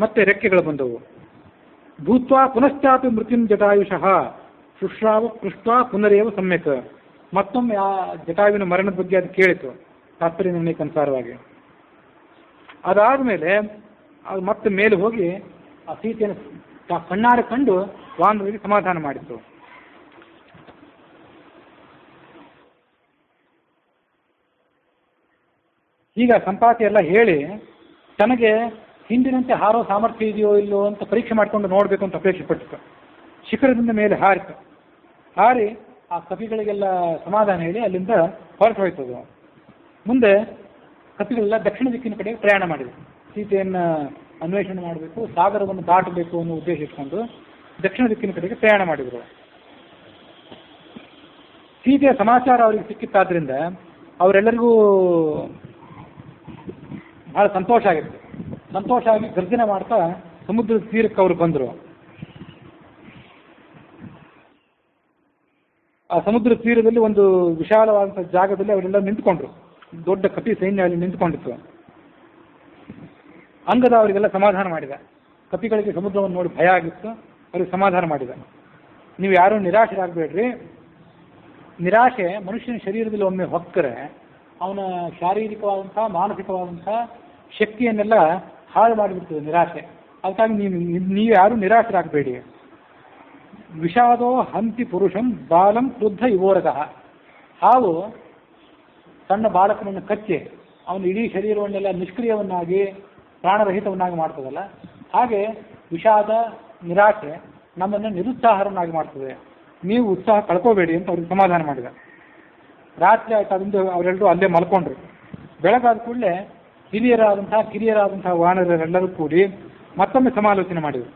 ಮತ್ತೆ ರೆಕ್ಕೆಗಳು ಬಂದವು. ಭೂತ್ವಾ ಪುನಶ್ಚಾಪಿ ಮೃತ್ಯುಂ ಜಟಾಯುಷಃ ಶುಶ್ರಾವ ಪೃಷ್ಟ್ವಾ ಪುನರೇವ ಸಮ್ಯಕ್. ಮತ್ತೊಮ್ಮೆ ಆ ಜಟಾಯುವಿನ ಮರಣದ ಬಗ್ಗೆ ಅದು ಕೇಳಿತು ತಾತ್ಪರ್ಯ ನಿರ್ಣಯಕ್ಕೆ ಅನುಸಾರವಾಗಿ. ಅದಾದಮೇಲೆ ಅದು ಮತ್ತೆ ಮೇಲೆ ಹೋಗಿ ಆ ಸೀತೆಯನ್ನು ಕಣ್ಣಾರೆ ಕಂಡು ವಾನರರಿಗೆ ಸಮಾಧಾನ ಮಾಡಿತ್ತು. ಈಗ ಸಂಪಾತಿ ಎಲ್ಲ ಹೇಳಿ ತನಗೆ ಹಿಂದಿನಂತೆ ಹಾರೋ ಸಾಮರ್ಥ್ಯ ಇದೆಯೋ ಇಲ್ಲೋ ಅಂತ ಪರೀಕ್ಷೆ ಮಾಡಿಕೊಂಡು ನೋಡಬೇಕು ಅಂತ ಅಪೇಕ್ಷೆ ಪಟ್ಟಿತ್ತು. ಶಿಖರದಿಂದ ಮೇಲೆ ಹಾರಿತು. ಹಾರಿ ಆ ಕಪಿಗಳಿಗೆಲ್ಲ ಸಮಾಧಾನ ಹೇಳಿ ಅಲ್ಲಿಂದ ಹೊರಟು ಹೋಯ್ತದು. ಮುಂದೆ ಕಪಿಗಳೆಲ್ಲ ದಕ್ಷಿಣ ದಿಕ್ಕಿನ ಕಡೆಗೆ ಪ್ರಯಾಣ ಮಾಡಿದರು. ಸೀತೆಯನ್ನು ಅನ್ವೇಷಣೆ ಮಾಡಬೇಕು, ಸಾಗರವನ್ನು ದಾಟಬೇಕು ಅನ್ನೋ ಉದ್ದೇಶ ಇಟ್ಕೊಂಡು ದಕ್ಷಿಣ ದಿಕ್ಕಿನ ಕಡೆಗೆ ಪ್ರಯಾಣ ಮಾಡಿದರು. ಸೀತೆಯ ಸಮಾಚಾರ ಅವರಿಗೆ ಸಿಕ್ಕಿತ್ತಾದ್ರಿಂದ ಅವರೆಲ್ಲರಿಗೂ ಬಹಳ ಸಂತೋಷ ಆಗಿತ್ತು. ಸಂತೋಷ ಆಗಿ ಗರ್ಜನೆ ಮಾಡ್ತಾ ಸಮುದ್ರದ ತೀರಕ್ಕೆ ಅವರು ಬಂದರು. ಆ ಸಮುದ್ರ ತೀರದಲ್ಲಿ ಒಂದು ವಿಶಾಲವಾದಂಥ ಜಾಗದಲ್ಲಿ ಅವರೆಲ್ಲ ನಿಂತ್ಕೊಂಡ್ರು. ದೊಡ್ಡ ಕಪಿ ಸೈನ್ಯ ಅಲ್ಲಿ ನಿಂತ್ಕೊಂಡಿತ್ತು. ಅಂಗದ ಅವರಿಗೆಲ್ಲ ಸಮಾಧಾನ ಮಾಡಿದ. ಕಪಿಗಳಿಗೆ ಸಮುದ್ರವನ್ನು ನೋಡಿ ಭಯ ಆಗಿತ್ತು, ಅವ್ರಿಗೆ ಸಮಾಧಾನ ಮಾಡಿದ. ನೀವು ಯಾರೂ ನಿರಾಶರಾಗಬೇಡ್ರಿ. ನಿರಾಶೆ ಮನುಷ್ಯನ ಶರೀರದಲ್ಲಿ ಒಮ್ಮೆ ಹೊಕ್ಕರೆ ಅವನ ಶಾರೀರಿಕವಾದಂಥ ಮಾನಸಿಕವಾದಂಥ ಶಕ್ತಿಯನ್ನೆಲ್ಲ ಹಾಳು ಮಾಡಿಬಿಡ್ತದೆ ನಿರಾಶೆ. ಅದಕ್ಕಾಗಿ ನೀವು ಯಾರೂ ನಿರಾಶರಾಗಬೇಡಿ. ವಿಷಾದೋ ಹಂತಿ ಪುರುಷಂ ಬಾಲಂ ಕ್ರುದ್ಧ ಯುವೋರಗಃ. ಹಾವು ಸಣ್ಣ ಬಾಲಕನನ್ನು ಕಚ್ಚಿ ಅವನು ಇಡೀ ಶರೀರವನ್ನೆಲ್ಲ ನಿಷ್ಕ್ರಿಯವನ್ನಾಗಿ ಪ್ರಾಣರಹಿತವನ್ನಾಗಿ ಮಾಡ್ತದಲ್ಲ, ಹಾಗೆ ವಿಷಾದ ನಿರಾಶೆ ನಮ್ಮನ್ನು ನಿರುತ್ಸಾಹರನ್ನಾಗಿ ಮಾಡ್ತದೆ. ನೀವು ಉತ್ಸಾಹ ಕಳ್ಕೋಬೇಡಿ ಅಂತ ಅವ್ರಿಗೆ ಸಮಾಧಾನ ಮಾಡಿದ. ರಾತ್ರಿ ಆಯ್ತು, ಅದರಿಂದ ಅವರೆಲ್ಲರೂ ಅಲ್ಲೇ ಮಲ್ಕೊಂಡ್ರು. ಬೆಳಗಾದ ಕೂಡಲೇ ಕಿರಿಯರಾದಂತಹ ವಾನರರೆಲ್ಲರೂ ಕೂಡಿ ಮತ್ತೊಮ್ಮೆ ಸಮಾಲೋಚನೆ ಮಾಡಿದರು.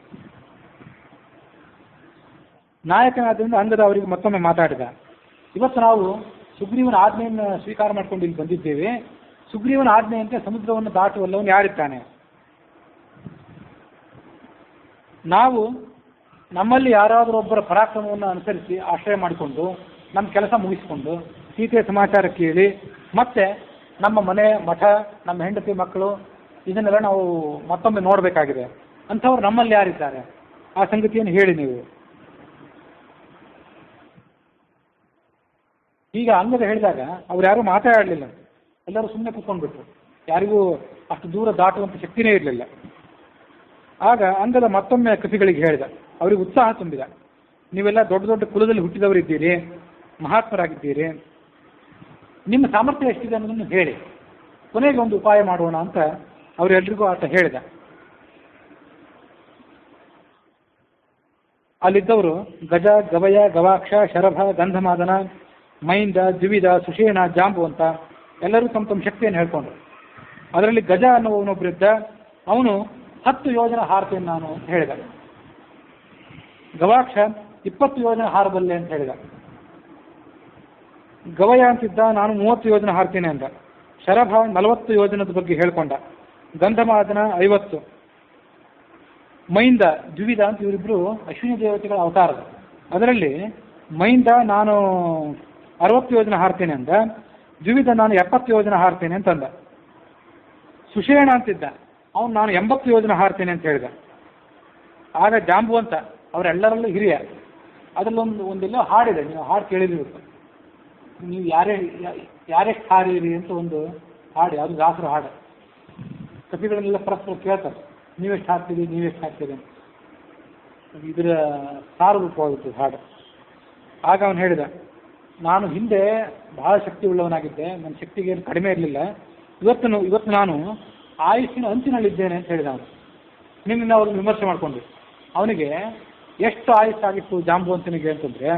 ನಾಯಕನಾದ್ರಿಂದ ಅಂಗದ ಅವರಿಗೆ ಮತ್ತೊಮ್ಮೆ ಮಾತಾಡಿದ. ಇವತ್ತು ನಾವು ಸುಗ್ರೀವನ ಆಜ್ಞೆಯನ್ನು ಸ್ವೀಕಾರ ಮಾಡ್ಕೊಂಡು ಇಲ್ಲಿ ಬಂದಿದ್ದೇವೆ. ಸುಗ್ರೀವನ ಆಜ್ಞೆಯಂತೆ ಸಮುದ್ರವನ್ನು ದಾಟುವಲ್ಲವನು ಯಾರಿದ್ದಾನೆ? ನಾವು ನಮ್ಮಲ್ಲಿ ಯಾರಾದರೂ ಒಬ್ಬರ ಪರಾಕ್ರಮವನ್ನು ಅನುಸರಿಸಿ ಆಶ್ರಯ ಮಾಡಿಕೊಂಡು ನಮ್ಮ ಕೆಲಸ ಮುಗಿಸಿಕೊಂಡು ಸೀತೆಯ ಸಮಾಚಾರ ಕೇಳಿ ಮತ್ತೆ ನಮ್ಮ ಮನೆ ಮಠ, ನಮ್ಮ ಹೆಂಡತಿ ಮಕ್ಕಳು ಇದನ್ನೆಲ್ಲ ನಾವು ಮತ್ತೊಮ್ಮೆ ನೋಡಬೇಕಾಗಿದೆ. ಅಂಥವ್ರು ನಮ್ಮಲ್ಲಿ ಯಾರಿದ್ದಾರೆ? ಆ ಸಂಗತಿಯನ್ನು ಹೇಳಿ ನೀವು. ಈಗ ಅಂಗದ ಹೇಳಿದಾಗ ಅವ್ರು ಯಾರೂ ಮಾತಾಡಲಿಲ್ಲ. ಎಲ್ಲರೂ ಸುಮ್ಮನೆ ಕೂತ್ಕೊಂಡ್ಬಿಟ್ರು. ಯಾರಿಗೂ ಅಷ್ಟು ದೂರ ದಾಟುವಂಥ ಶಕ್ತಿನೇ ಇರಲಿಲ್ಲ. ಆಗ ಅಂಗದ ಮತ್ತೊಮ್ಮೆ ಕಪಿಗಳಿಗೆ ಹೇಳಿದ. ಅವ್ರಿಗೆ ಉತ್ಸಾಹ ತುಂಬಿದ. ನೀವೆಲ್ಲ ದೊಡ್ಡ ದೊಡ್ಡ ಕುಲದಲ್ಲಿ ಹುಟ್ಟಿದವರಿದ್ದೀರಿ, ಮಹಾತ್ಮರಾಗಿದ್ದೀರಿ, ನಿಮ್ಮ ಸಾಮರ್ಥ್ಯ ಎಷ್ಟಿದೆ ಅನ್ನೋದನ್ನು ಹೇಳಿ, ಕೊನೆಗೆ ಒಂದು ಉಪಾಯ ಮಾಡೋಣ ಅಂತ ಅವರೆಲ್ಲರಿಗೂ ಆತ ಹೇಳಿದ. ಅಲ್ಲಿದ್ದವರು ಗಜ, ಗವಯ, ಗವಾಕ್ಷ, ಶರಭ, ಗಂಧಮಾದನ, ಮೈಂದ, ದ್ವಿವಿಧ, ಸುಷೇಣ, ಜಾಂಬು ಅಂತ ಎಲ್ಲರೂ ತಮ್ಮ ಶಕ್ತಿಯನ್ನು ಹೇಳ್ಕೊಂಡ್ರು. ಅದರಲ್ಲಿ ಗಜ ಅನ್ನುವನೊಬ್ಬರಿದ್ದ. ಅವನು 10 ಯೋಜನ ಹಾರ್ತೇನೆ ನಾನು ಅಂತ ಹೇಳಿದ. ಗವಾಕ್ಷ 20 ಯೋಜನ ಹಾರಬಲ್ಲೆ ಅಂತ ಹೇಳಿದ. ಗವಯ ಅಂತಿದ್ದ, ನಾನು 30 ಯೋಜನ ಹಾರ್ತೀನಿ ಅಂದ. ಶರಭ 40 ಯೋಜನದ ಬಗ್ಗೆ ಹೇಳ್ಕೊಂಡ. ಗಂಧಮಾದನ 50. ಮೈಂದ, ದ್ವಿವಿಧ ಅಂತ ಇವರಿಬ್ರು ಅಶ್ವಿನಿ ದೇವತೆಗಳ ಅವತಾರದ. ಅದರಲ್ಲಿ ಮೈಂದ ನಾನು 60 ಯೋಜನ ಹಾರ್ತೇನೆ ಅಂದ. ದ್ವಿವಿಧ ನಾನು 70 ಯೋಜನ ಹಾರ್ತೇನೆ ಅಂತಂದ. ಸುಷೇಣ ಅಂತಿದ್ದ, ಅವನು ನಾನು 80 ಯೋಜನ ಹಾರ್ತೇನೆ ಅಂತ ಹೇಳಿದ. ಆಗ ಜಾಂಬು ಅಂತ ಅವರೆಲ್ಲರಲ್ಲೂ ಹಿರಿಯ. ಅದರಲ್ಲೊಂದು ಒಂದೆಲ್ಲ ಹಾಡಿದೆ, ನೀವು ಹಾಡು ಕೇಳಿದಿರುತ್ತೆ. ನೀವು ಯಾರೆಷ್ಟು ಹಾರಿರಿ ಅಂತ ಒಂದು ಹಾಡು, ಅದು ದಾಸರ ಹಾಡು. ಕಪಿಗಳನ್ನೆಲ್ಲ ಪರಸ್ಪರ ಕೇಳ್ತಾರೆ, ನೀವೆಷ್ಟು ಹಾಕ್ತೀರಿ ಅಂತ. ಇದರ ಸಾರರೂಪವಾಗುತ್ತೆ ಹಾಡು. ಆಗ ಅವನು ಹೇಳಿದ, ನಾನು ಹಿಂದೆ ಬಹಳ ಶಕ್ತಿ ಉಳ್ಳವನಾಗಿದ್ದೆ, ನನ್ನ ಶಕ್ತಿಗೆ ಏನು ಕಡಿಮೆ ಇರಲಿಲ್ಲ. ಇವತ್ತು ನಾನು ಆಯುಷ್ಸಿನ ಅಂಚಿನಲ್ಲಿದ್ದೇನೆ ಅಂತ ಹೇಳಿದ ಅವನು. ನಿಮ್ಮನ್ನ ಅವ್ರನ್ನ ವಿಮರ್ಶೆ ಮಾಡಿಕೊಂಡು ಅವನಿಗೆ ಎಷ್ಟು ಆಯುಷ್ಸಾಗಿತ್ತು ಜಾಂಬುವಂತನಿಗೆ ಅಂತಂದರೆ,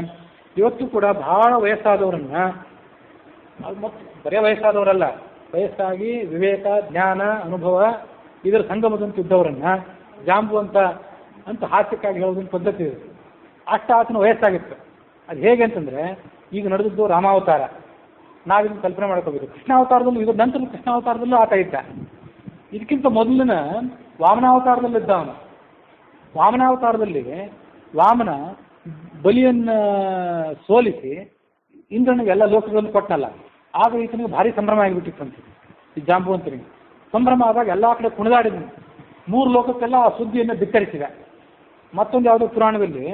ಇವತ್ತು ಕೂಡ ಬಹಳ ವಯಸ್ಸಾದವರನ್ನ, ಅದು ಮತ್ತು ಬರೇ ವಯಸ್ಸಾದವರಲ್ಲ, ವಯಸ್ಸಾಗಿ ವಿವೇಕ, ಜ್ಞಾನ, ಅನುಭವ ಇದರ ಸಂಗಮದಂತಿದ್ದವರನ್ನ ಜಾಂಬುವಂತ ಅಂತ ಹಾಸ್ಯಕ್ಕಾಗಿ ಹೇಳೋದೊಂದು ಪದ್ಧತಿ ಇದೆ. ಅಷ್ಟು ಆತನ ವಯಸ್ಸಾಗಿತ್ತು. ಅದು ಹೇಗೆ ಅಂತಂದರೆ, ಈಗ ನಡೆದಿದ್ದು ರಾಮಾವತಾರ, ನಾವಿನ್ನು ಕಲ್ಪನೆ ಮಾಡ್ಕೋಬೇಕು. ಕೃಷ್ಣಾವತಾರದಲ್ಲೂ, ಇದ್ರ ನಂತರ ಕೃಷ್ಣಾವತಾರದಲ್ಲೂ ಆತ ಇದ್ದ. ಇದಕ್ಕಿಂತ ಮೊದಲಿನ ವಾಮನಾವತಾರದಲ್ಲಿದ್ದ ಅವನು. ವಾಮನಾವತಾರದಲ್ಲಿ ವಾಮನ ಬಲಿಯನ್ನು ಸೋಲಿಸಿ ಇಂದ್ರನಿಗೆ ಎಲ್ಲ ಲೋಕಗಳನ್ನು ಕೊಟ್ಟನಲ್ಲ, ಆಗ ಈತನಿಗೆ ಭಾರಿ ಸಂಭ್ರಮ ಆಗಿಬಿಟ್ಟಿತ್ತಂತೆ. ಈ ಜಾಂಬುವಂತನಿಗೆ ಸಂಭ್ರಮ ಆದಾಗ ಎಲ್ಲ ಕಡೆ ಕುಣಿದಾಡಿದನು. 3 ಲೋಕಕ್ಕೆಲ್ಲ ಆ ಸುದ್ದಿಯನ್ನು ಧಿಕ್ಕರಿಸಿದ. ಮತ್ತೊಂದು ಯಾವುದೋ ಪುರಾಣದಲ್ಲಿ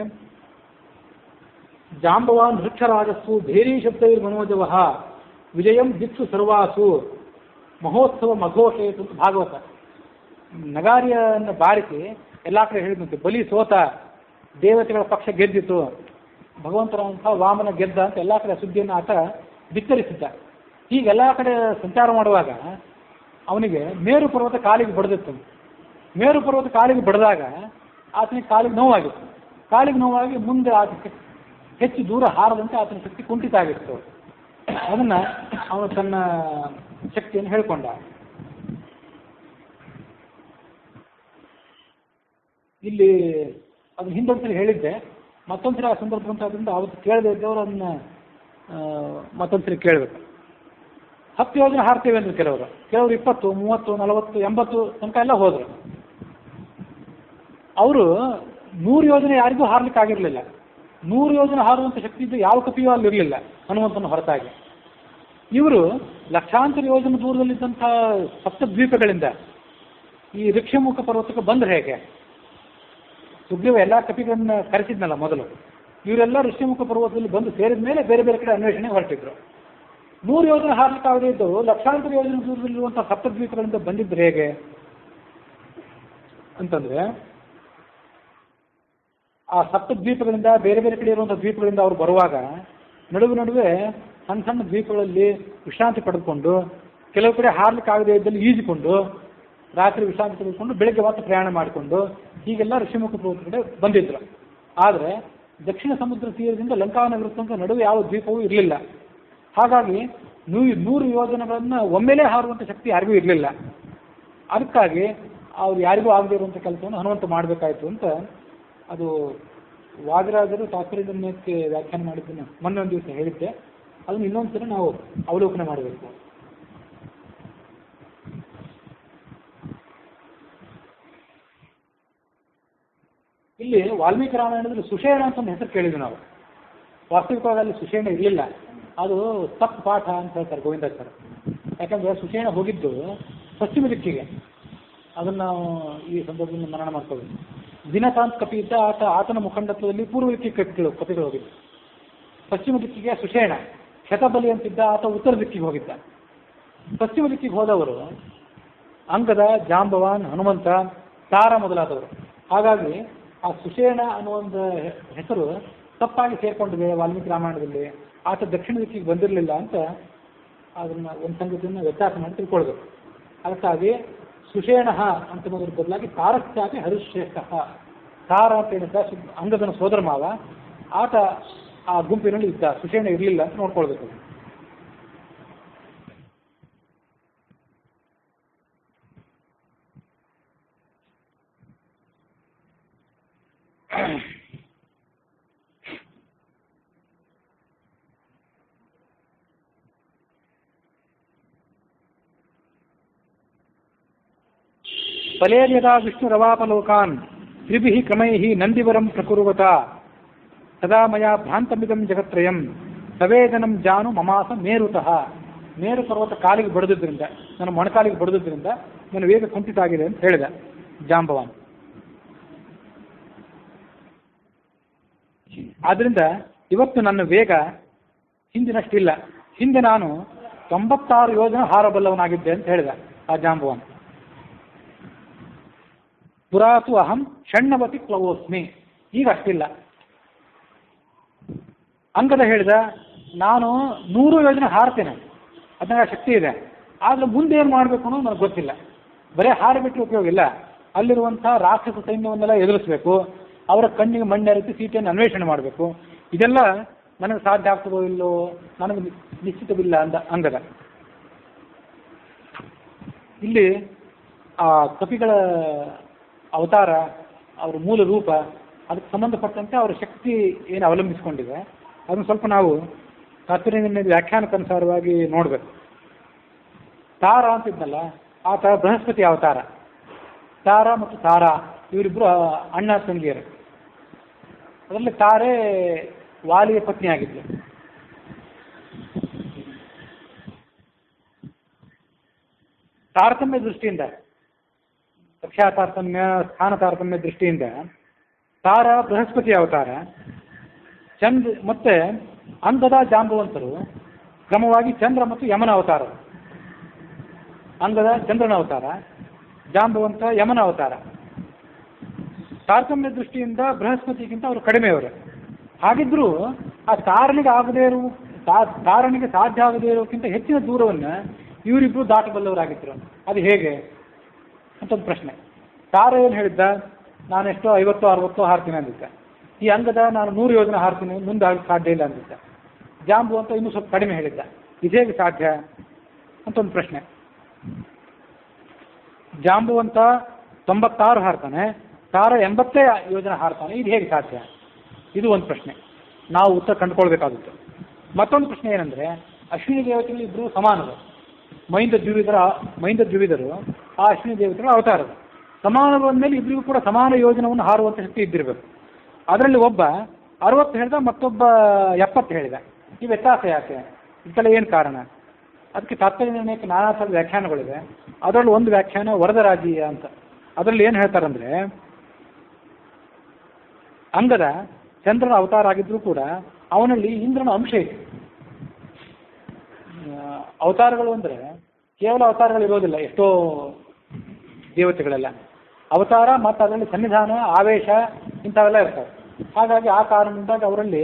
ಜಾಂಬವಾನ್ ವೃಕ್ಷರಾಜಸ್ಸು ಭೇರಿ ಶಬ್ದೈರ್ ಮನೋಜವಃ ವಿಜಯಂ ದಿಕ್ಸು ಸರ್ವಾಸು ಮಹೋತ್ಸವ ಮಘೋಷೇತು ಅಂತ ಭಾಗವತ. ನಗಾರಿಯನ್ನು ಬಾರಿಸಿ ಎಲ್ಲ ಕಡೆ ಹೇಳಿದಂತೆ, ಬಲಿ ಸೋತ, ದೇವತೆಗಳ ಪಕ್ಷ ಗೆದ್ದಿತು, ಭಗವಂತರಂಥ ವಾಮನ ಗೆದ್ದ ಅಂತ ಎಲ್ಲ ಕಡೆ ಸುದ್ದಿಯನ್ನು ಆತ ಬಿತ್ತರಿಸಿದ್ದ. ಹೀಗೆಲ್ಲ ಕಡೆ ಸಂಚಾರ ಮಾಡುವಾಗ ಅವನಿಗೆ ಮೇರು ಪರ್ವತ ಕಾಲಿಗೆ ಬಡ್ದಿತ್ತು. ಮೇರು ಪರ್ವತ ಕಾಲಿಗೆ ಬಡಿದಾಗ ಆತನಿಗೆ ಕಾಲಿಗೆ ನೋವಾಗಿತ್ತು. ಕಾಲಿಗೆ ನೋವಾಗಿ ಮುಂದೆ ಆತ ಹೆಚ್ಚು ದೂರ ಹಾರದಂತೆ ಆತನ ಶಕ್ತಿ ಕುಂಠಿತ ಆಗಿತ್ತು. ಅದನ್ನು ಅವನು ತನ್ನ ಶಕ್ತಿಯನ್ನು ಹೇಳ್ಕೊಂಡ. ಇಲ್ಲಿ ಅದನ್ನ ಹಿಂದೊಂದ್ಸರಿ ಹೇಳಿದ್ದೆ, ಮತ್ತೊಂದ್ಸರಿ ಆ ಸಂದರ್ಭ ಬಂತಾದ್ರಿಂದ ಅವತ್ತು ಕೇಳದೆ ಇದ್ದವರು ಅದನ್ನ ಮತ್ತೊಂದ್ಸರಿ ಕೇಳಬೇಕು. 10 ಯೋಜನೆ ಹಾರ್ತೇವೆ ಅಂದ್ರೆ ಕೆಲವರು 20, 30, 30, 40, 80 ತನಕ ಎಲ್ಲ ಹೋದರು. ಅವರು 100 ಯೋಜನೆ ಯಾರಿಗೂ ಹಾರ್ಲಿಕ್ಕೆ ಆಗಿರಲಿಲ್ಲ. 100 ಯೋಜನೆ ಹಾರುವಂಥ ಶಕ್ತಿ ಇದ್ದು ಯಾವ ಕಪಿಯೂ ಅಲ್ಲಿರಲಿಲ್ಲ ಹನುಮಂತನ ಹೊರತಾಗಿ. ಇವರು ಲಕ್ಷಾಂತರ ಯೋಜನೆ ದೂರದಲ್ಲಿದ್ದಂಥ ಸಪ್ತದ್ವೀಪಗಳಿಂದ ಈ ಋಕ್ಷಮುಖ ಪರ್ವತಕ್ಕೆ ಬಂದ್ರೆ ಹೇಗೆ? ಸುಗ್ರೀವ ಎಲ್ಲ ಕಪಿಗಳನ್ನ ಕರೆಸಿದ್ನಲ್ಲ ಮೊದಲು. ಇವರೆಲ್ಲ ಋಷ್ಯಮುಖ ಪರ್ವತದಲ್ಲಿ ಬಂದು ಸೇರಿದ ಮೇಲೆ ಬೇರೆ ಬೇರೆ ಕಡೆ ಅನ್ವೇಷಣೆ ಹೊರಟಿದ್ರು. 100 ಯೋಜನೆ ಹಾರ್ಲಿಕ್ಕೆ ಆಗದೇ ಇದ್ದವು ಲಕ್ಷಾಂತರ ಯೋಜನೆ ದೂರದಲ್ಲಿರುವಂಥ ಸಪ್ತದ್ವೀಪಗಳಿಂದ ಬಂದಿದ್ರು ಹೇಗೆ ಅಂತಂದ್ರೆ, ಆ ಸಪ್ತದ್ವೀಪಗಳಿಂದ ಬೇರೆ ಬೇರೆ ಕಡೆ ಇರುವಂಥ ದ್ವೀಪಗಳಿಂದ ಅವರು ಬರುವಾಗ ನಡುವೆ ಸಣ್ಣ ಸಣ್ಣ ದ್ವೀಪಗಳಲ್ಲಿ ವಿಶ್ರಾಂತಿ ಪಡೆದುಕೊಂಡು, ಕೆಲವು ಕಡೆ ಹಾರ್ಲಿಕ್ಕೆ ಆಗದೇ ಇದ್ದಲ್ಲಿ ಈಜಿಕೊಂಡು, ರಾತ್ರಿ ವಿಶ್ರಾಂತಿ ತೆಗೆದುಕೊಂಡು ಬೆಳಗ್ಗೆ ಮತ್ತೆ ಪ್ರಯಾಣ ಮಾಡಿಕೊಂಡು ಹೀಗೆಲ್ಲ ಋಷಿಮುಖ ಪರ್ವತ ಕಡೆ ಬಂದಿದ್ರು. ಆದರೆ ದಕ್ಷಿಣ ಸಮುದ್ರ ತೀರದಿಂದ ಲಂಕಾನಗರ ತನಕ ನಡುವೆ ಯಾವ ದ್ವೀಪವೂ ಇರಲಿಲ್ಲ. ಹಾಗಾಗಿ 100 ಯೋಜನೆಗಳನ್ನು ಒಮ್ಮೆಲೇ ಹಾರುವಂಥ ಶಕ್ತಿ ಯಾರಿಗೂ ಇರಲಿಲ್ಲ. ಅದಕ್ಕಾಗಿ ಅವ್ರು ಯಾರಿಗೂ ಆಗದೇ ಇರುವಂಥ ಕೆಲಸವನ್ನು ಹನುಮಂತ ಮಾಡಬೇಕಾಯಿತು ಅಂತ ಅದು ವಾದಿರಾಜರು ತಾತ್ಪರ್ಯಕ್ಕೆ ವ್ಯಾಖ್ಯಾನ ಮಾಡಿದ್ದನ್ನು ಮೊನ್ನೆ ಒಂದು ದಿವಸ ಹೇಳಿದ್ದೆ. ಅದನ್ನು ಇನ್ನೊಂದ್ಸರಿ ನಾವು ಅವಲೋಕನ ಮಾಡಬೇಕು. ಇಲ್ಲಿ ವಾಲ್ಮೀಕಿ ರಾಮಾಯಣದಲ್ಲಿ ಸುಷೇಣ ಅಂತ ಒಂದು ಹೆಸರು ಕೇಳಿದ್ವಿ ನಾವು. ವಾಸ್ತವಿಕವಾಗಿ ಅಲ್ಲಿ ಸುಷೇಣ ಇರಲಿಲ್ಲ, ಅದು ತಪ್ಪು ಪಾಠ ಅಂತ ಹೇಳ್ತಾರೆ ಗೋವಿಂದಾಚಾರ್ಯ. ಯಾಕಂದ್ರೆ ಸುಷೇಣ ಹೋಗಿದ್ದು ಪಶ್ಚಿಮ ದಿಕ್ಕಿಗೆ. ಅದನ್ನು ನಾವು ಈ ಸಂದರ್ಭದಲ್ಲಿ ಮನನ ಮಾಡ್ಕೋಬೇಕು. ದಿನಕಾಂತ್ ಕಪಿ ಇದ್ದ, ಆತನ ಮುಖಂಡತ್ವದಲ್ಲಿ ಪೂರ್ವ ದಿಕ್ಕಿಗೆ ಕಪಿಗಳು ಹೋಗಿದ್ದು. ಪಶ್ಚಿಮ ದಿಕ್ಕಿಗೆ ಸುಷೇಣ. ಶತಬಲಿ ಅಂತಿದ್ದ, ಆತ ಉತ್ತರ ದಿಕ್ಕಿಗೆ ಹೋಗಿದ್ದ. ಪಶ್ಚಿಮ ದಿಕ್ಕಿಗೆ ಹೋದವರು ಅಂಗದ, ಜಾಂಬವಾನ್, ಹನುಮಂತ, ತಾರ ಮೊದಲಾದವರು. ಹಾಗಾಗಿ ಆ ಸುಷೇಣ ಅನ್ನೋ ಒಂದು ಹೆಸರು ತಪ್ಪಾಗಿ ಸೇರ್ಕೊಂಡಿದೆ ವಾಲ್ಮೀಕಿ ರಾಮಾಯಣದಲ್ಲಿ. ಆತ ದಕ್ಷಿಣ ದಿಕ್ಕಿಗೆ ಬಂದಿರಲಿಲ್ಲ ಅಂತ ಅದನ್ನ ಒಂದು ಸಂಗತಿಯನ್ನು ವ್ಯತ್ಯಾಸ ಮಾಡಿ ತಿಳ್ಕೊಳ್ಬೇಕು. ಅದಕ್ಕಾಗಿ ಸುಷೇಣ ಅಂತ ಅನ್ನೋದ್ರ ಬದಲಾಗಿ ತಾರಸ್ಯಾಪಿ ಹರಿಶ್ರೇಷ್ಠ. ತಾರ ಅಂತ ಹೇಳಿದ ಅಂಗದನ ಸೋದರ ಮಾವ, ಆತ ಆ ಗುಂಪಿನಲ್ಲಿ ಇದ್ದ, ಸುಷೇಣ ಇರಲಿಲ್ಲ ಅಂತ ನೋಡ್ಕೊಳ್ಬೇಕು. ಫಲೇರ್ಯದಾ ವಿಷ್ಣುರವಾಪಲೋಕಾನ್ ತ್ರಿಭಿಃ ಕ್ರಮೈಃ ನಂದಿವರಂ ಪ್ರಕುರ್ವತ ತದಾ ಮಯಾ ಭ್ರಾಂತಮಿದಂ ಜಗತ್ರಯಂ ಸವೇದನಂ ಜಾನು ಮಮಾಸ ಮೇರುತಃ. ಮೇರು ಪರ್ವತ ಕಾಲಿಗೆ ಬಡಿದ್ರಿಂದ, ನನ್ನ ಮೊಣಕಾಲಿಗೆ ಬಡಿದ್ರಿಂದ ನನ್ನ ವೇಗ ಕುಂಠಿತ ಆಗಿದೆ ಅಂತ ಹೇಳಿದ ಜಾಂಬವಾನ್. ಆದ್ರಿಂದ ಇವತ್ತು ನನ್ನ ವೇಗ ಹಿಂದಿನಷ್ಟಿಲ್ಲ. ಹಿಂದೆ ನಾನು 96 ಯೋಜನೆ ಹಾರಬಲ್ಲವನಾಗಿದ್ದೆ ಅಂತ ಹೇಳಿದ ಆ ಜಾಂಬವಾನ್. ಪುರಾತು ಅಹಂ ಷಣ್ಣವತಿ ಪ್ಲವೋಸ್ಮಿ, ಈಗ ಅಷ್ಟಿಲ್ಲ. ಅಂಗದ ಹೇಳಿದ, ನಾನು 100 ಯೋಜನೆ ಹಾರ್ತೇನೆ, ಅದನ್ನ ಶಕ್ತಿ ಇದೆ, ಆದರೆ ಮುಂದೆ ಏನು ಮಾಡಬೇಕು ಅನ್ನೋದು ನನಗೆ ಗೊತ್ತಿಲ್ಲ. ಬರೀ ಹಾರಿಬಿಟ್ರೆ ಉಪಯೋಗ ಇಲ್ಲ. ಅಲ್ಲಿರುವಂಥ ರಾಕ್ಷಸ ಸೈನ್ಯವನ್ನೆಲ್ಲ ಎದುರಿಸಬೇಕು, ಅವರ ಕಣ್ಣಿಗೆ ಮಣ್ಣೆರತಿ ಸೀತೆಯನ್ನು ಅನ್ವೇಷಣೆ ಮಾಡಬೇಕು. ಇದೆಲ್ಲ ನನಗೆ ಸಾಧ್ಯ ಆಗ್ತದೋ ಇಲ್ಲೋ ನನಗೆ ನಿಶ್ಚಿತವಿಲ್ಲ ಅಂದ ಅಂಗದ. ಇಲ್ಲಿ ಆ ಕಪಿಗಳ ಅವತಾರ, ಅವರ ಮೂಲ ರೂಪ, ಅದಕ್ಕೆ ಸಂಬಂಧಪಟ್ಟಂತೆ ಅವರ ಶಕ್ತಿ ಏನು ಅವಲಂಬಿಸಿಕೊಂಡಿದೆ ಅದನ್ನು ಸ್ವಲ್ಪ ನಾವು ತಾತ್ಪರ್ಯ ವ್ಯಾಖ್ಯಾನಕ್ಕನುಸಾರವಾಗಿ ನೋಡಬೇಕು. ತಾರ ಅಂತಿದ್ನಲ್ಲ, ಆತ ಬೃಹಸ್ಪತಿ ಅವತಾರ. ತಾರ ಮತ್ತು ತಾರಾ ಇವರಿಬ್ಬರು ಅಣ್ಣ ತಂಗಿಯರು. ಅದರಲ್ಲಿ ತಾರೆ ವಾಲಿಯ ಪತ್ನಿ ಆಗಿದ್ಲು. ತಾರತಮ್ಯ ದೃಷ್ಟಿಯಿಂದ, ಕಕ್ಷಾ ತಾರತಮ್ಯ, ಸ್ಥಾನ ತಾರತಮ್ಯ ದೃಷ್ಟಿಯಿಂದ ತಾರ ಬೃಹಸ್ಪತಿ ಅವತಾರ. ಮತ್ತೆ ಅಂಗದ ಜಾಂಬವಂತರು ಕ್ರಮವಾಗಿ ಚಂದ್ರ ಮತ್ತು ಯಮನ ಅವತಾರ. ಅಂಗದ ಚಂದ್ರನ ಅವತಾರ, ಜಾಂಬವಂತ ಯಮನ ಅವತಾರ. ತಾರತಮ್ಯ ದೃಷ್ಟಿಯಿಂದ ಬೃಹಸ್ಪತಿಗಿಂತ ಅವರು ಕಡಿಮೆಯವರು. ಹಾಗಿದ್ರೂ ಆ ತಾರನಿಗೆ ತಾರನಿಗೆ ಸಾಧ್ಯ ಆಗದೇ ಇರೋಕ್ಕಿಂತ ಹೆಚ್ಚಿನ ದೂರವನ್ನು ಇವರಿಬ್ಬರು ದಾಟಬಲ್ಲವರಾಗಿದ್ದರು. ಅದು ಹೇಗೆ ಅಂತ ಒಂದು ಪ್ರಶ್ನೆ. ತಾರ ಏನು ಹೇಳಿದ್ದ, ನಾನೆಷ್ಟೋ 50-60 ಹಾರ್ತೀನಿ ಅಂದಿದ್ದ. ಈ ಅಂಗದ ನಾನು 100 ಯೋಜನೆ ಹಾರ್ತೀನಿ, ಮುಂದೆ ಆಗಕ್ಕೆ ಸಾಧ್ಯ ಇಲ್ಲ ಅಂದಿದ್ದ. ಜಾಂಬುವಂತ ಇನ್ನೂ ಸ್ವಲ್ಪ ಕಡಿಮೆ ಹೇಳಿದ್ದ. ಇದು ಹೇಗೆ ಸಾಧ್ಯ ಅಂತ ಒಂದು ಪ್ರಶ್ನೆ. ಜಾಂಬುವಂತ 96 ಹಾರ್ತಾನೆ, ತಾರ 80 ಯೋಜನೆ ಹಾರ್ತಾನೆ. ಇದು ಹೇಗೆ ಸಾಧ್ಯ? ಇದು ಒಂದು ಪ್ರಶ್ನೆ, ನಾವು ಉತ್ತರ ಕಂಡುಕೊಳ್ಬೇಕಾಗುತ್ತೆ. ಮತ್ತೊಂದು ಪ್ರಶ್ನೆ ಏನಂದರೆ, ಅಶ್ವಿನಿ ದೇವತೆಗಳು ಇಬ್ಬರು ಸಮಾನರು. ಮೈಂದ ದ್ವಿವಿಧರು ಆ ಅಶ್ವಿನಿ ದೇವತೆಗಳ ಅವತಾರರು. ಸಮಾನರು ಅಂದಮೇಲೆ ಇಬ್ಬರಿಗೂ ಕೂಡ ಸಮಾನ ಯೋಜನವನ್ನು ಹಾರುವಂಥ ಶಕ್ತಿ ಇದ್ದಿರಬೇಕು. ಅದರಲ್ಲಿ ಒಬ್ಬ 60 ಹೇಳಿದ, ಮತ್ತೊಬ್ಬ 70 ಹೇಳಿದ. ಈ ವ್ಯತ್ಯಾಸ ಯಾಕೆ? ಇದಕ್ಕೆಲ್ಲ ಏನು ಕಾರಣ? ಅದಕ್ಕೆ ತಾತ್ಪರ್ಯ ನಿರ್ಣಯಕ್ಕೆ ನಾನಾ ಥರದ ವ್ಯಾಖ್ಯಾನಗಳಿವೆ. ಅದರಲ್ಲಿ ಒಂದು ವ್ಯಾಖ್ಯಾನ ವರದರಾಜೀಯ ಅಂತ. ಅದರಲ್ಲಿ ಏನು ಹೇಳ್ತಾರಂದರೆ, ಅಂಗದ ಚಂದ್ರನ ಅವತಾರ ಆಗಿದ್ರೂ ಕೂಡ ಅವನಲ್ಲಿ ಇಂದ್ರನ ಅಂಶ ಇದೆ. ಅವತಾರಗಳು ಅಂದರೆ ಕೇವಲ ಅವತಾರಗಳು ಇರೋದಿಲ್ಲ, ಎಷ್ಟೋ ದೇವತೆಗಳೆಲ್ಲ ಅವತಾರ ಮತ್ತು ಅದರಲ್ಲಿ ಸನ್ನಿಧಾನ, ಆವೇಶ ಇಂಥವೆಲ್ಲ ಇರ್ತವೆ. ಹಾಗಾಗಿ ಆ ಕಾರಣದಿಂದಾಗಿ ಅವರಲ್ಲಿ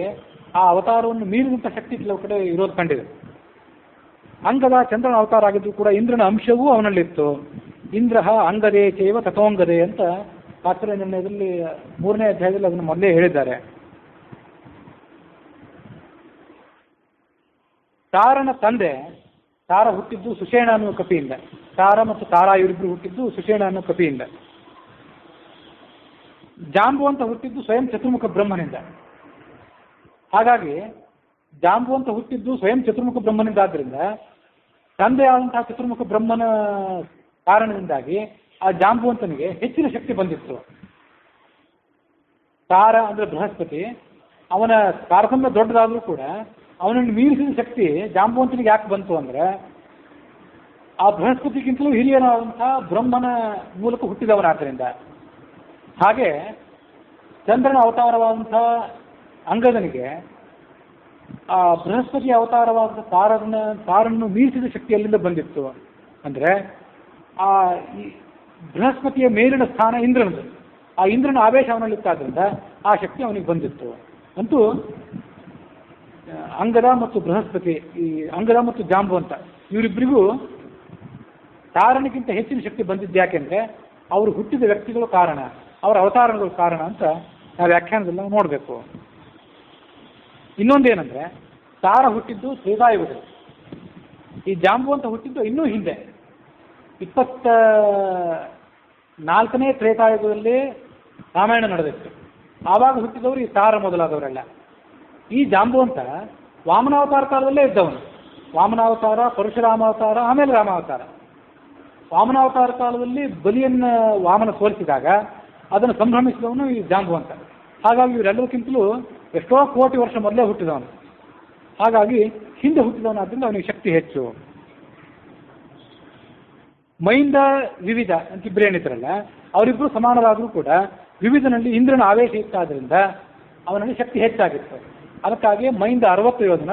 ಆ ಅವತಾರವನ್ನು ಮೀರಿದಂಥ ಶಕ್ತಿ ಕೆಲವು ಕಡೆ ಇರೋದು ಕಂಡಿದೆ. ಅಂಗದ ಚಂದ್ರನ ಅವತಾರ ಆಗಿದ್ದು ಕೂಡ ಇಂದ್ರನ ಅಂಶವೂ ಅವನಲ್ಲಿತ್ತು. ಇಂದ್ರ ಅಂಗದೇ ಚೈವ ತಥೋಂಗದೇ ಅಂತ ತಾತ್ಪರ್ಯ ನಿರ್ಣಯದಲ್ಲಿ 3ನೇ ಅಧ್ಯಾಯದಲ್ಲಿ ಅದನ್ನು ಮೊದಲೇ ಹೇಳಿದ್ದಾರೆ. ತಾರನ ತಂದೆ, ತಾರ ಹುಟ್ಟಿದ್ದು ಸುಷೇಣ ಅನ್ನುವ ಕಪಿಯಿಂದ. ತಾರ ಮತ್ತು ತಾರಾ ಇವರಿಬ್ಬರು ಹುಟ್ಟಿದ್ದು ಸುಷೇಣ ಅನ್ನುವ ಕಪಿಯಿಂದ. ಜಾಂಬುವಂತ ಹುಟ್ಟಿದ್ದು ಸ್ವಯಂ ಚತುರ್ಮುಖ ಬ್ರಹ್ಮನಿಂದ. ಹಾಗಾಗಿ ಜಾಂಬುವಂತ ಹುಟ್ಟಿದ್ದು ಸ್ವಯಂ ಚತುರ್ಮುಖ ಬ್ರಹ್ಮನಿಂದ. ಆದ್ದರಿಂದ ತಂದೆಯಾದಂತಹ ಚತುರ್ಮುಖ ಬ್ರಹ್ಮನ ಕಾರಣದಿಂದಾಗಿ ಆ ಜಾಂಬುವಂತನಿಗೆ ಹೆಚ್ಚಿನ ಶಕ್ತಿ ಬಂದಿತ್ತು. ತಾರ ಅಂದರೆ ಬೃಹಸ್ಪತಿ, ಅವನ ತಾರತಮ್ಯ ದೊಡ್ಡದಾದರೂ ಕೂಡ ಅವನನ್ನು ಮೀರಿಸಿದ ಶಕ್ತಿ ಜಾಂಬುವಂತನಿಗೆ ಯಾಕೆ ಬಂತು ಅಂದರೆ, ಆ ಬೃಹಸ್ಪತಿಗಿಂತಲೂ ಹಿರಿಯನಾದಂತಹ ಬ್ರಹ್ಮನ ಮೂಲಕ ಹುಟ್ಟಿದವನಾದ್ದರಿಂದ. ಹಾಗೆ ಚಂದ್ರನ ಅವತಾರವಾದಂಥ ಅಂಗದನಿಗೆ ಆ ಬೃಹಸ್ಪತಿ ಅವತಾರವಾದ ತಾರನ್ನು ಮೀರಿಸಿದ ಶಕ್ತಿ ಎಲ್ಲಿಂದ ಬಂದಿತ್ತು ಅಂದರೆ, ಆ ಬೃಹಸ್ಪತಿಯ ಮೇಲಿನ ಸ್ಥಾನ ಇಂದ್ರನದು. ಆ ಇಂದ್ರನ ಆವೇಶ ಅವನಲ್ಲಿತ್ತಾದ್ರಿಂದ ಆ ಶಕ್ತಿ ಅವನಿಗೆ ಬಂದಿತ್ತು. ಅಂತೂ ಅಂಗದ ಮತ್ತು ಬೃಹಸ್ಪತಿ, ಈ ಅಂಗದ ಮತ್ತು ಜಾಂಬುವಂತ ಇವರಿಬ್ಬರಿಗೂ ತಾರನಿಗಿಂತ ಹೆಚ್ಚಿನ ಶಕ್ತಿ ಬಂದಿದ್ದು ಯಾಕೆಂದರೆ ಅವರು ಹುಟ್ಟಿದ ವ್ಯಕ್ತಿಗಳು ಕಾರಣ, ಅವರ ಅವತಾರಗಳು ಕಾರಣ ಅಂತ ನಾವು ವ್ಯಾಖ್ಯಾನದಲ್ಲಿ ನಾವು ನೋಡಬೇಕು. ಇನ್ನೊಂದೇನೆಂದರೆ, ತಾರ ಹುಟ್ಟಿದ್ದು ತ್ರೇತಾಯುಗದಲ್ಲಿ, ಈ ಜಾಂಬುವಂತ ಹುಟ್ಟಿದ್ದು ಇನ್ನೂ ಹಿಂದೆ 24ನೇ ತ್ರೇತಾಯುಗದಲ್ಲಿ ರಾಮಾಯಣ ನಡೆದಿತ್ತು. ಆವಾಗ ಹುಟ್ಟಿದವರು ಈ ತಾರ ಮೊದಲಾದವರೆಲ್ಲ. ಈ ಜಾಂಬುವಂತ ವಾಮನಾವತಾರ ಕಾಲದಲ್ಲೇ ಇದ್ದವನು. ವಾಮನಾವತಾರ, ಪರಶುರಾಮಾವತಾರ, ಆಮೇಲೆ ರಾಮಾವತಾರ. ವಾಮನಾವತಾರ ಕಾಲದಲ್ಲಿ ಬಲಿಯನ್ನು ವಾಮನ ಸೋಲಿಸಿದಾಗ ಅದನ್ನು ಸಂಭ್ರಮಿಸಿದವನು ಈ ಜಾಂಬುವಂತ. ಹಾಗಾಗಿ ಇವರೆಲ್ಲಕ್ಕಿಂತಲೂ ಎಷ್ಟೋ ಕೋಟಿ ವರ್ಷ ಮೊದಲೇ ಹುಟ್ಟಿದವನು. ಹಾಗಾಗಿ ಹಿಂದೆ ಹುಟ್ಟಿದವನಾದ್ರಿಂದ ಅವನಿಗೆ ಶಕ್ತಿ ಹೆಚ್ಚು. ಮೈಂದ ವಿವಿಧ ಅಂತ ಇಬ್ಬರು ಏನಿದ್ರಲ್ಲ, ಅವರಿಬ್ಬರು ಸಮಾನರಾದರೂ ಕೂಡ ವಿವಿಧನಲ್ಲಿ ಇಂದ್ರನ ಆವೇಶ ಇತ್ತಾದ್ರಿಂದ ಅವನಲ್ಲಿ ಶಕ್ತಿ ಹೆಚ್ಚಾಗಿತ್ತು. ಅದಕ್ಕಾಗಿ ಮೈಂದ 60 ಯೋಜನ,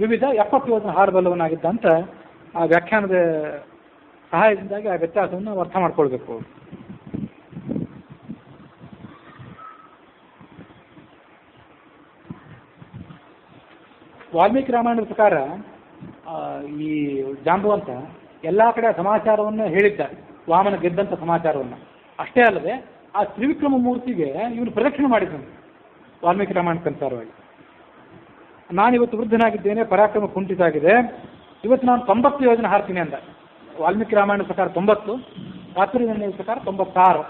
ವಿವಿಧ 70 ಯೋಜನ ಹಾರಬಲ್ಲವನಾಗಿದ್ದ ಅಂತ ಆ ವ್ಯಾಖ್ಯಾನದ ಸಹಾಯದಿಂದಾಗಿ ಆ ವ್ಯತ್ಯಾಸವನ್ನು ನಾವು ಅರ್ಥ ಮಾಡ್ಕೊಳ್ಬೇಕು. ವಾಲ್ಮೀಕಿ ರಾಮಾಯಣದ ಪ್ರಕಾರ ಈ ಜಾಂಬುವಂತ ಎಲ್ಲ ಕಡೆ ಸಮಾಚಾರವನ್ನು ಹೇಳಿದ್ದ, ವಾಮನ ಗೆದ್ದಂಥ ಸಮಾಚಾರವನ್ನು. ಅಷ್ಟೇ ಅಲ್ಲದೆ ಆ ತ್ರಿವಿಕ್ರಮ ಮೂರ್ತಿಗೆ ಇವನು ಪ್ರದಕ್ಷಿಣೆ ಮಾಡಿದ್ದಾನೆ ವಾಲ್ಮೀಕಿ ರಾಮಾಯಣಕ್ಕನುಸಾರವಾಗಿ. ನಾನಿವತ್ತು ವೃದ್ಧನಾಗಿದ್ದೇನೆ, ಪರಾಕ್ರಮ ಕುಂಠಿತಾಗಿದೆ, ಇವತ್ತು ನಾನು 90 ಯೋಜನೆ ಹಾರ್ತೀನಿ ಅಂದ. ವಾಲ್ಮೀಕಿ ರಾಮಾಯಣದ ಪ್ರಕಾರ 90, ತಾತ್ಪರ್ಯ ನಿರ್ಣಯದ ಪ್ರಕಾರ 96.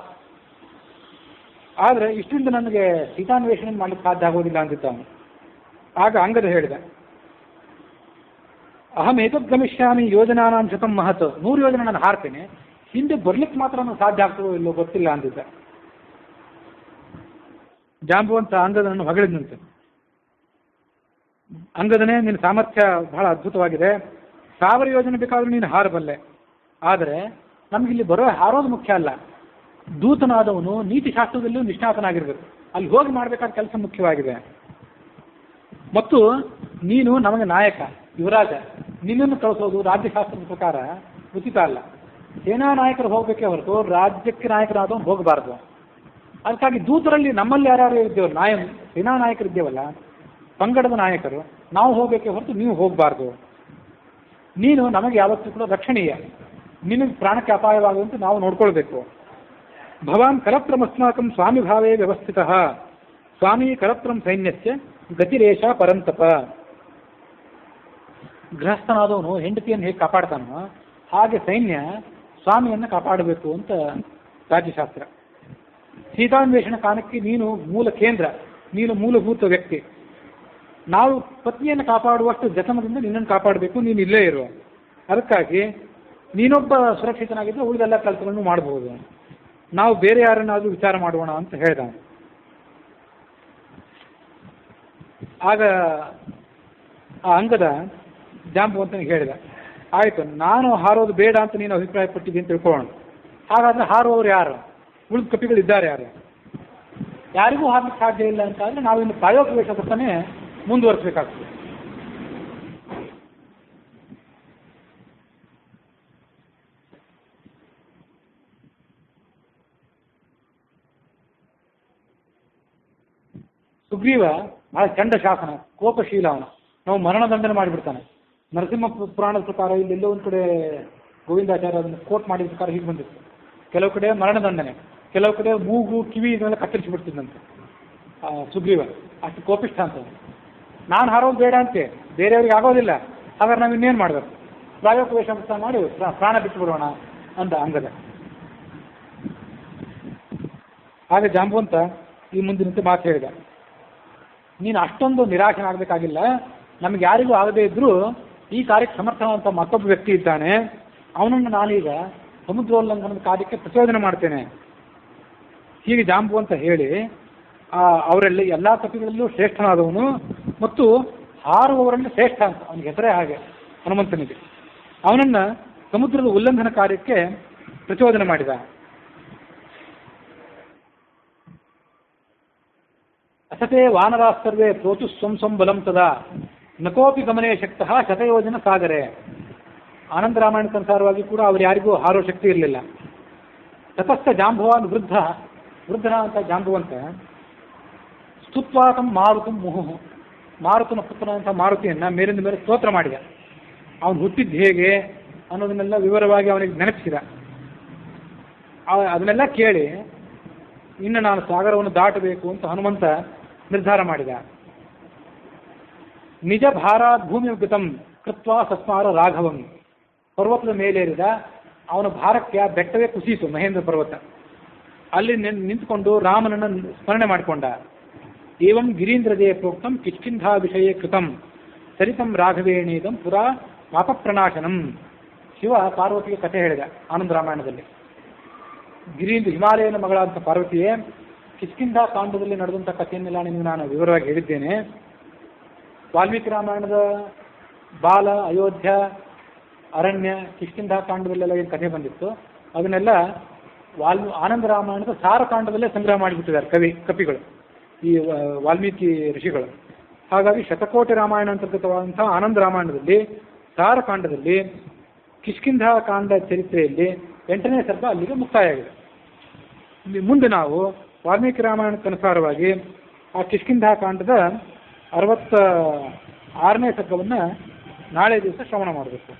ಆದರೆ ಇಷ್ಟರಿಂದ ನನಗೆ ಸೀತಾನ್ವೇಷಣೆ ಮಾಡಲಿಕ್ಕೆ ಸಾಧ್ಯ ಆಗೋದಿಲ್ಲ ಅಂತಿದ್ದ ಅವನು. ಆಗ ಅಂಗದ ಹೇಳಿದ, ಅಹಂ ಏತದ್ ಗಮಿಷ್ಯಾಮಿ ಯೋಜನಾನಾಂ ಶತಂ ಮಹತ್. 100 ಯೋಜನೆ ನಾನು ಹಾರ್ತೇನೆ, ಹಿಂದೆ ಬರ್ಲಿಕ್ಕೆ ಮಾತ್ರ ನನಗೆ ಸಾಧ್ಯ ಆಗ್ತದೋ ಇಲ್ಲೋ ಗೊತ್ತಿಲ್ಲ ಅಂದಿದ್ದ. ಜಾಂಬುವಂತ ಅಂಗದನನ್ನು ಹೊಗಳಿದಂತೆ. ಅಂಗದನೇ, ನಿನ್ನ ಸಾಮರ್ಥ್ಯ ಬಹಳ ಅದ್ಭುತವಾಗಿದೆ, 1000 ಯೋಜನೆ ಬೇಕಾದರೂ ನೀನು ಹಾರಬಲ್ಲೆ. ಆದರೆ ನಮಗಿಲ್ಲಿ ಬರೋ ಹಾರೋದು ಮುಖ್ಯ ಅಲ್ಲ, ದೂತನಾದವನು ನೀತಿಶಾಸ್ತ್ರದಲ್ಲೂ ನಿಷ್ಣಾತನಾಗಿರ್ಬೇಕು, ಅಲ್ಲಿ ಹೋಗಿ ಮಾಡಬೇಕಾದ ಕೆಲಸ ಮುಖ್ಯವಾಗಿದೆ. ಮತ್ತು ನೀನು ನಮಗೆ ನಾಯಕ, ಯುವರಾಜ, ನಿನ್ನನ್ನು ಕಳಿಸೋದು ರಾಜ್ಯಶಾಸ್ತ್ರದ ಪ್ರಕಾರ ಉಚಿತ ಅಲ್ಲ. ಸೇನಾ ನಾಯಕರು ಹೋಗಬೇಕೇ ಹೊರತು ರಾಜ್ಯಕ್ಕೆ ನಾಯಕರಾದವನು ಹೋಗಬಾರ್ದು. ಅದಕ್ಕಾಗಿ ದೂತರಲ್ಲಿ ನಮ್ಮಲ್ಲಿ ಯಾರ್ಯಾರು ಇದ್ದೇವಲ್ಲ, ಸೇನಾ ನಾಯಕರಿದ್ದೇವಲ್ಲ, ಪಂಗಡದ ನಾಯಕರು, ನಾವು ಹೋಗಬೇಕೇ ಹೊರತು ನೀವು ಹೋಗಬಾರ್ದು. ನೀನು ನಮಗೆ ಯಾವತ್ತೂ ಕೂಡ ರಕ್ಷಣೀಯ, ನಿನಗೆ ಪ್ರಾಣಕ್ಕೆ ಅಪಾಯವಾಗುವಂತೆ ನಾವು ನೋಡ್ಕೊಳ್ಬೇಕು. ಭವಾನ್ ಕರತ್ರಮಸ್ಮಾಕಂ ಸ್ವಾಮಿ ಭಾವೇ ವ್ಯವಸ್ಥಿತ ಸ್ವಾಮಿ ಕರತ್ರಂ ಸೈನ್ಯಸ್ಯ ಗತಿರೇಶ ಪರಂತಪ. ಗೃಹಸ್ಥನಾದವನು ಹೆಂಡತಿಯನ್ನು ಹೇಗೆ ಕಾಪಾಡ್ತಾನೋ ಹಾಗೆ ಸೈನ್ಯ ಸ್ವಾಮಿಯನ್ನು ಕಾಪಾಡಬೇಕು ಅಂತ ರಾಜ್ಯಶಾಸ್ತ್ರ. ಸೀತಾನ್ವೇಷಣ ಕಾಲಕ್ಕೆ ನೀನು ಮೂಲ ಕೇಂದ್ರ, ನೀನು ಮೂಲಭೂತ ವ್ಯಕ್ತಿ. ನಾವು ಪತ್ನಿಯನ್ನು ಕಾಪಾಡುವಷ್ಟು ಜತನದಿಂದ ನಿನ್ನನ್ನು ಕಾಪಾಡಬೇಕು, ನೀನು ಇಲ್ಲೇ ಇರುವ. ಅದಕ್ಕಾಗಿ ನೀನೊಬ್ಬ ಸುರಕ್ಷಿತನಾಗಿದ್ದರೆ ಉಳಿದೆಲ್ಲ ಕೆಲಸಗಳನ್ನು ಮಾಡಬಹುದು. ನಾವು ಬೇರೆ ಯಾರನ್ನಾದರೂ ವಿಚಾರ ಮಾಡೋಣ ಅಂತ ಹೇಳ್ದ. ಆಗ ಆ ಅಂಗದ ಜಾಂಬವಂತನಿಗೆ ಹೇಳಿದ, ಆಯಿತು, ನಾನು ಹಾರೋದು ಬೇಡ ಅಂತ ನೀನು ಅಭಿಪ್ರಾಯ ಪಟ್ಟಿದ್ದೀನಿ ಅಂತ ತಿಳ್ಕೊಳ್ಳೋಣ. ಹಾಗಾದರೆ ಹಾರುವವರು ಯಾರು? ಉಳಿದ ಕಪಿಗಳಿದ್ದಾರೆ ಯಾರು? ಯಾರಿಗೂ ಹಾರಲಿಕ್ಕೆ ಸಾಧ್ಯ ಇಲ್ಲ ಅಂತ ಆದರೆ ನಾವಿನ್ನು ಪ್ರಾಯೋಗಿಕ ವೇಷವನ್ನೇ ಮುಂದುವರಿಸಬೇಕಾಗ್ತದೆ. ಸುಗ್ರೀವ ಬಹಳ ಚಂಡ ಶಾಸನ, ಕೋಪಶೀಲ. ಅವನು ನಾವು ಮರಣದಂಡನೆ ಮಾಡಿಬಿಡ್ತಾನೆ. ನರಸಿಂಹ ಪುರಾಣದ ಪ್ರಕಾರ ಇಲ್ಲೆಲ್ಲೋ ಒಂದು ಕಡೆ ಗೋವಿಂದಾಚಾರ್ಯ ಅದನ್ನು ಕೋಟ್ ಮಾಡಿದ ಪ್ರಕಾರ ಹೀಗೆ ಬಂದಿತ್ತು. ಕೆಲವು ಕಡೆ ಮರಣದಂಡನೆ, ಕೆಲವು ಕಡೆ ಮೂಗು ಕಿವಿ ಇದನ್ನೆಲ್ಲ ಕತ್ತರಿಸಿಬಿಡ್ತಿದ್ದಂತೆ ಸುಗ್ರೀವ. ಅಷ್ಟು ಕೋಪಿಷ್ಠ ಅಂತ. ನಾನು ಹಾರೋದು ಬೇಡ ಅಂತೆ, ಬೇರೆಯವ್ರಿಗೆ ಆಗೋದಿಲ್ಲ, ಹಾಗಾದ್ರೆ ನಾವು ಇನ್ನೇನು ಮಾಡಬೇಕು? ಪ್ರಾಯೋಗಿಕ ವೇಷ ಮಾಡಿ ಪ್ರಾಣ ಬಿಟ್ಟು ಬಿಡೋಣ ಅಂದ ಅಂಗದ. ಆಗ ಜಾಂಬವಂತ ಈ ಮುಂದಿನಂತೆ ಮಾತು ಹೇಳಿದ, ನೀನು ಅಷ್ಟೊಂದು ನಿರಾಶನಾಗಬೇಕಾಗಿಲ್ಲ. ನಮ್ಗೆ ಯಾರಿಗೂ ಆಗದೇ ಇದ್ದರೂ ಈ ಕಾರ್ಯಕ್ಕೆ ಸಮರ್ಥವಂತ ಮತ್ತೊಬ್ಬ ವ್ಯಕ್ತಿ ಇದ್ದಾನೆ, ಅವನನ್ನು ನಾನೀಗ ಸಮುದ್ರೋಲ್ಲಂಘನದ ಕಾರ್ಯಕ್ಕೆ ಪ್ರಚೋದನೆ ಮಾಡ್ತೇನೆ. ಹೀಗೆ ಜಾಂಬವಂತ ಹೇಳಿ ಅವರೆಲ್ಲ ಎಲ್ಲ ಕಪಿಗಳಲ್ಲೂ ಶ್ರೇಷ್ಠನಾದವನು ಮತ್ತು ಹಾರುವವರಲ್ಲಿ ಶ್ರೇಷ್ಠ ಅಂತ ಅವನಿಗೆ ಹೆಸರೇ ಹಾಗೆ ಹನುಮಂತನಿಗೆ. ಅವನನ್ನು ಸಮುದ್ರದ ಉಲ್ಲಂಘನ ಕಾರ್ಯಕ್ಕೆ ಪ್ರಚೋದನೆ ಮಾಡಿದ. ಅಸತೆ ವಾನರಾಸ್ತರ್ವೇ ಪ್ರೋತು ಸ್ವಂ ಸ್ವಂ ಬಲಂ ತದಾ ನಕೋಪಿ ಗಮನೇ ಶಕ್ತಃ ಶತಯೋಜನ ಸಾಗರೆ. ಆನಂದ ರಾಮಾಯಣಕ್ಕನುಸಾರವಾಗಿ ಕೂಡ ಅವ್ರು ಯಾರಿಗೂ ಹಾರೋ ಶಕ್ತಿ ಇರಲಿಲ್ಲ. ತತಸ್ಥ ಜಾಂಬವಾನ್ ವೃದ್ಧನ ಅಂತ ಜಾಂಬುವಂತ ಸ್ತುತ್ವಾತಂ ಮಾರುತಂ ಮುಹುಹು, ಮಾರುತನ ಪುತ್ರನಂಥ ಮಾರುತಿಯನ್ನು ಮೇಲಿಂದ ಮೇಲೆ ಸ್ತೋತ್ರ ಮಾಡಿದ. ಅವನು ಹುಟ್ಟಿದ್ದು ಹೇಗೆ ಅನ್ನೋದನ್ನೆಲ್ಲ ವಿವರವಾಗಿ ಅವನಿಗೆ ನೆನಪಿಸಿದ. ಅದನ್ನೆಲ್ಲ ಕೇಳಿ ಇನ್ನು ನಾನು ಸಾಗರವನ್ನು ದಾಟಬೇಕು ಅಂತ ಹನುಮಂತ ನಿರ್ಧಾರ ಮಾಡಿದ. ನಿಜ ಭಾರಾತ್ ಭೂಮಿ ಗತಂ ಕೃತ್ವಾ ಸಸ್ಮಾರ ರಾಘವಂ. ಪರ್ವತದ ಮೇಲೇರಿದ. ಅವನ ಭಾರಕ್ಕೆ ಆ ಬೆಟ್ಟವೇ ಕುಸಿಯಿತು, ಮಹೇಂದ್ರ ಪರ್ವತ. ಅಲ್ಲಿ ನಿಂತುಕೊಂಡು ರಾಮನನ್ನು ಸ್ಮರಣೆ ಮಾಡಿಕೊಂಡ. ಏವಂ ಗಿರೀಂದ್ರದೇ ಪ್ರೋಕ್ತಂ ಕಿಷ್ಕಿಂಧಾ ವಿಷಯೇ ಕೃತಂ ಸರಿತಂ ರಾಘವೇಣೀದಂ ಪುರಾ ಪಾಪ ಪ್ರಣಾಶನಂ. ಶಿವ ಪಾರ್ವತಿಗೆ ಕಥೆ ಹೇಳಿದ ಆನಂದ ರಾಮಾಯಣದಲ್ಲಿ. ಗಿರೀಂದ್ರ ಹಿಮಾಲಯನ ಮಗಳಾದಂಥ ಪಾರ್ವತಿಯೇ, ಕಿಷ್ಕಿಂಧಾ ಕಾಂಡದಲ್ಲಿ ನಡೆದಂಥ ಕಥೆಯನ್ನೆಲ್ಲ ನಿಮಗೆ ನಾನು ವಿವರವಾಗಿ ಹೇಳಿದ್ದೇನೆ. ವಾಲ್ಮೀಕಿ ರಾಮಾಯಣದ ಬಾಲ, ಅಯೋಧ್ಯ, ಅರಣ್ಯ, ಕಿಷ್ಕಿಂಧಾ ಕಾಂಡದಲ್ಲೆಲ್ಲ ಏನು ಕಥೆ ಬಂದಿತ್ತು ಅದನ್ನೆಲ್ಲ ಆನಂದ ರಾಮಾಯಣದ ಸಾರಕಾಂಡದಲ್ಲೇ ಸಂಗ್ರಹ ಮಾಡಿಬಿಟ್ಟಿದ್ದಾರೆ ಕಪಿಗಳು, ಈ ವಾಲ್ಮೀಕಿ ಋಷಿಗಳು. ಹಾಗಾಗಿ ಶತಕೋಟಿ ರಾಮಾಯಣ ಅಂತರ್ಗತವಾದಂಥ ಆನಂದ ರಾಮಾಯಣದಲ್ಲಿ ಸಾರಕಾಂಡದಲ್ಲಿ ಕಿಷ್ಕಿಂಧಾ ಕಾಂಡ ಚರಿತ್ರೆಯಲ್ಲಿ 8ನೇ ಸರ್ಗ ಅಲ್ಲಿಗೆ ಮುಕ್ತಾಯ ಆಗಿದೆ. ಮುಂದೆ ನಾವು ವಾಲ್ಮೀಕಿ ರಾಮಾಯಣಕ್ಕನುಸಾರವಾಗಿ ಆ ಕಿಷ್ಕಿಂಧಾ ಕಾಂಡದ 66ನೇ ಸರ್ಗವನ್ನು ನಾಳೆ ದಿವಸ ಶ್ರವಣ ಮಾಡಬೇಕು.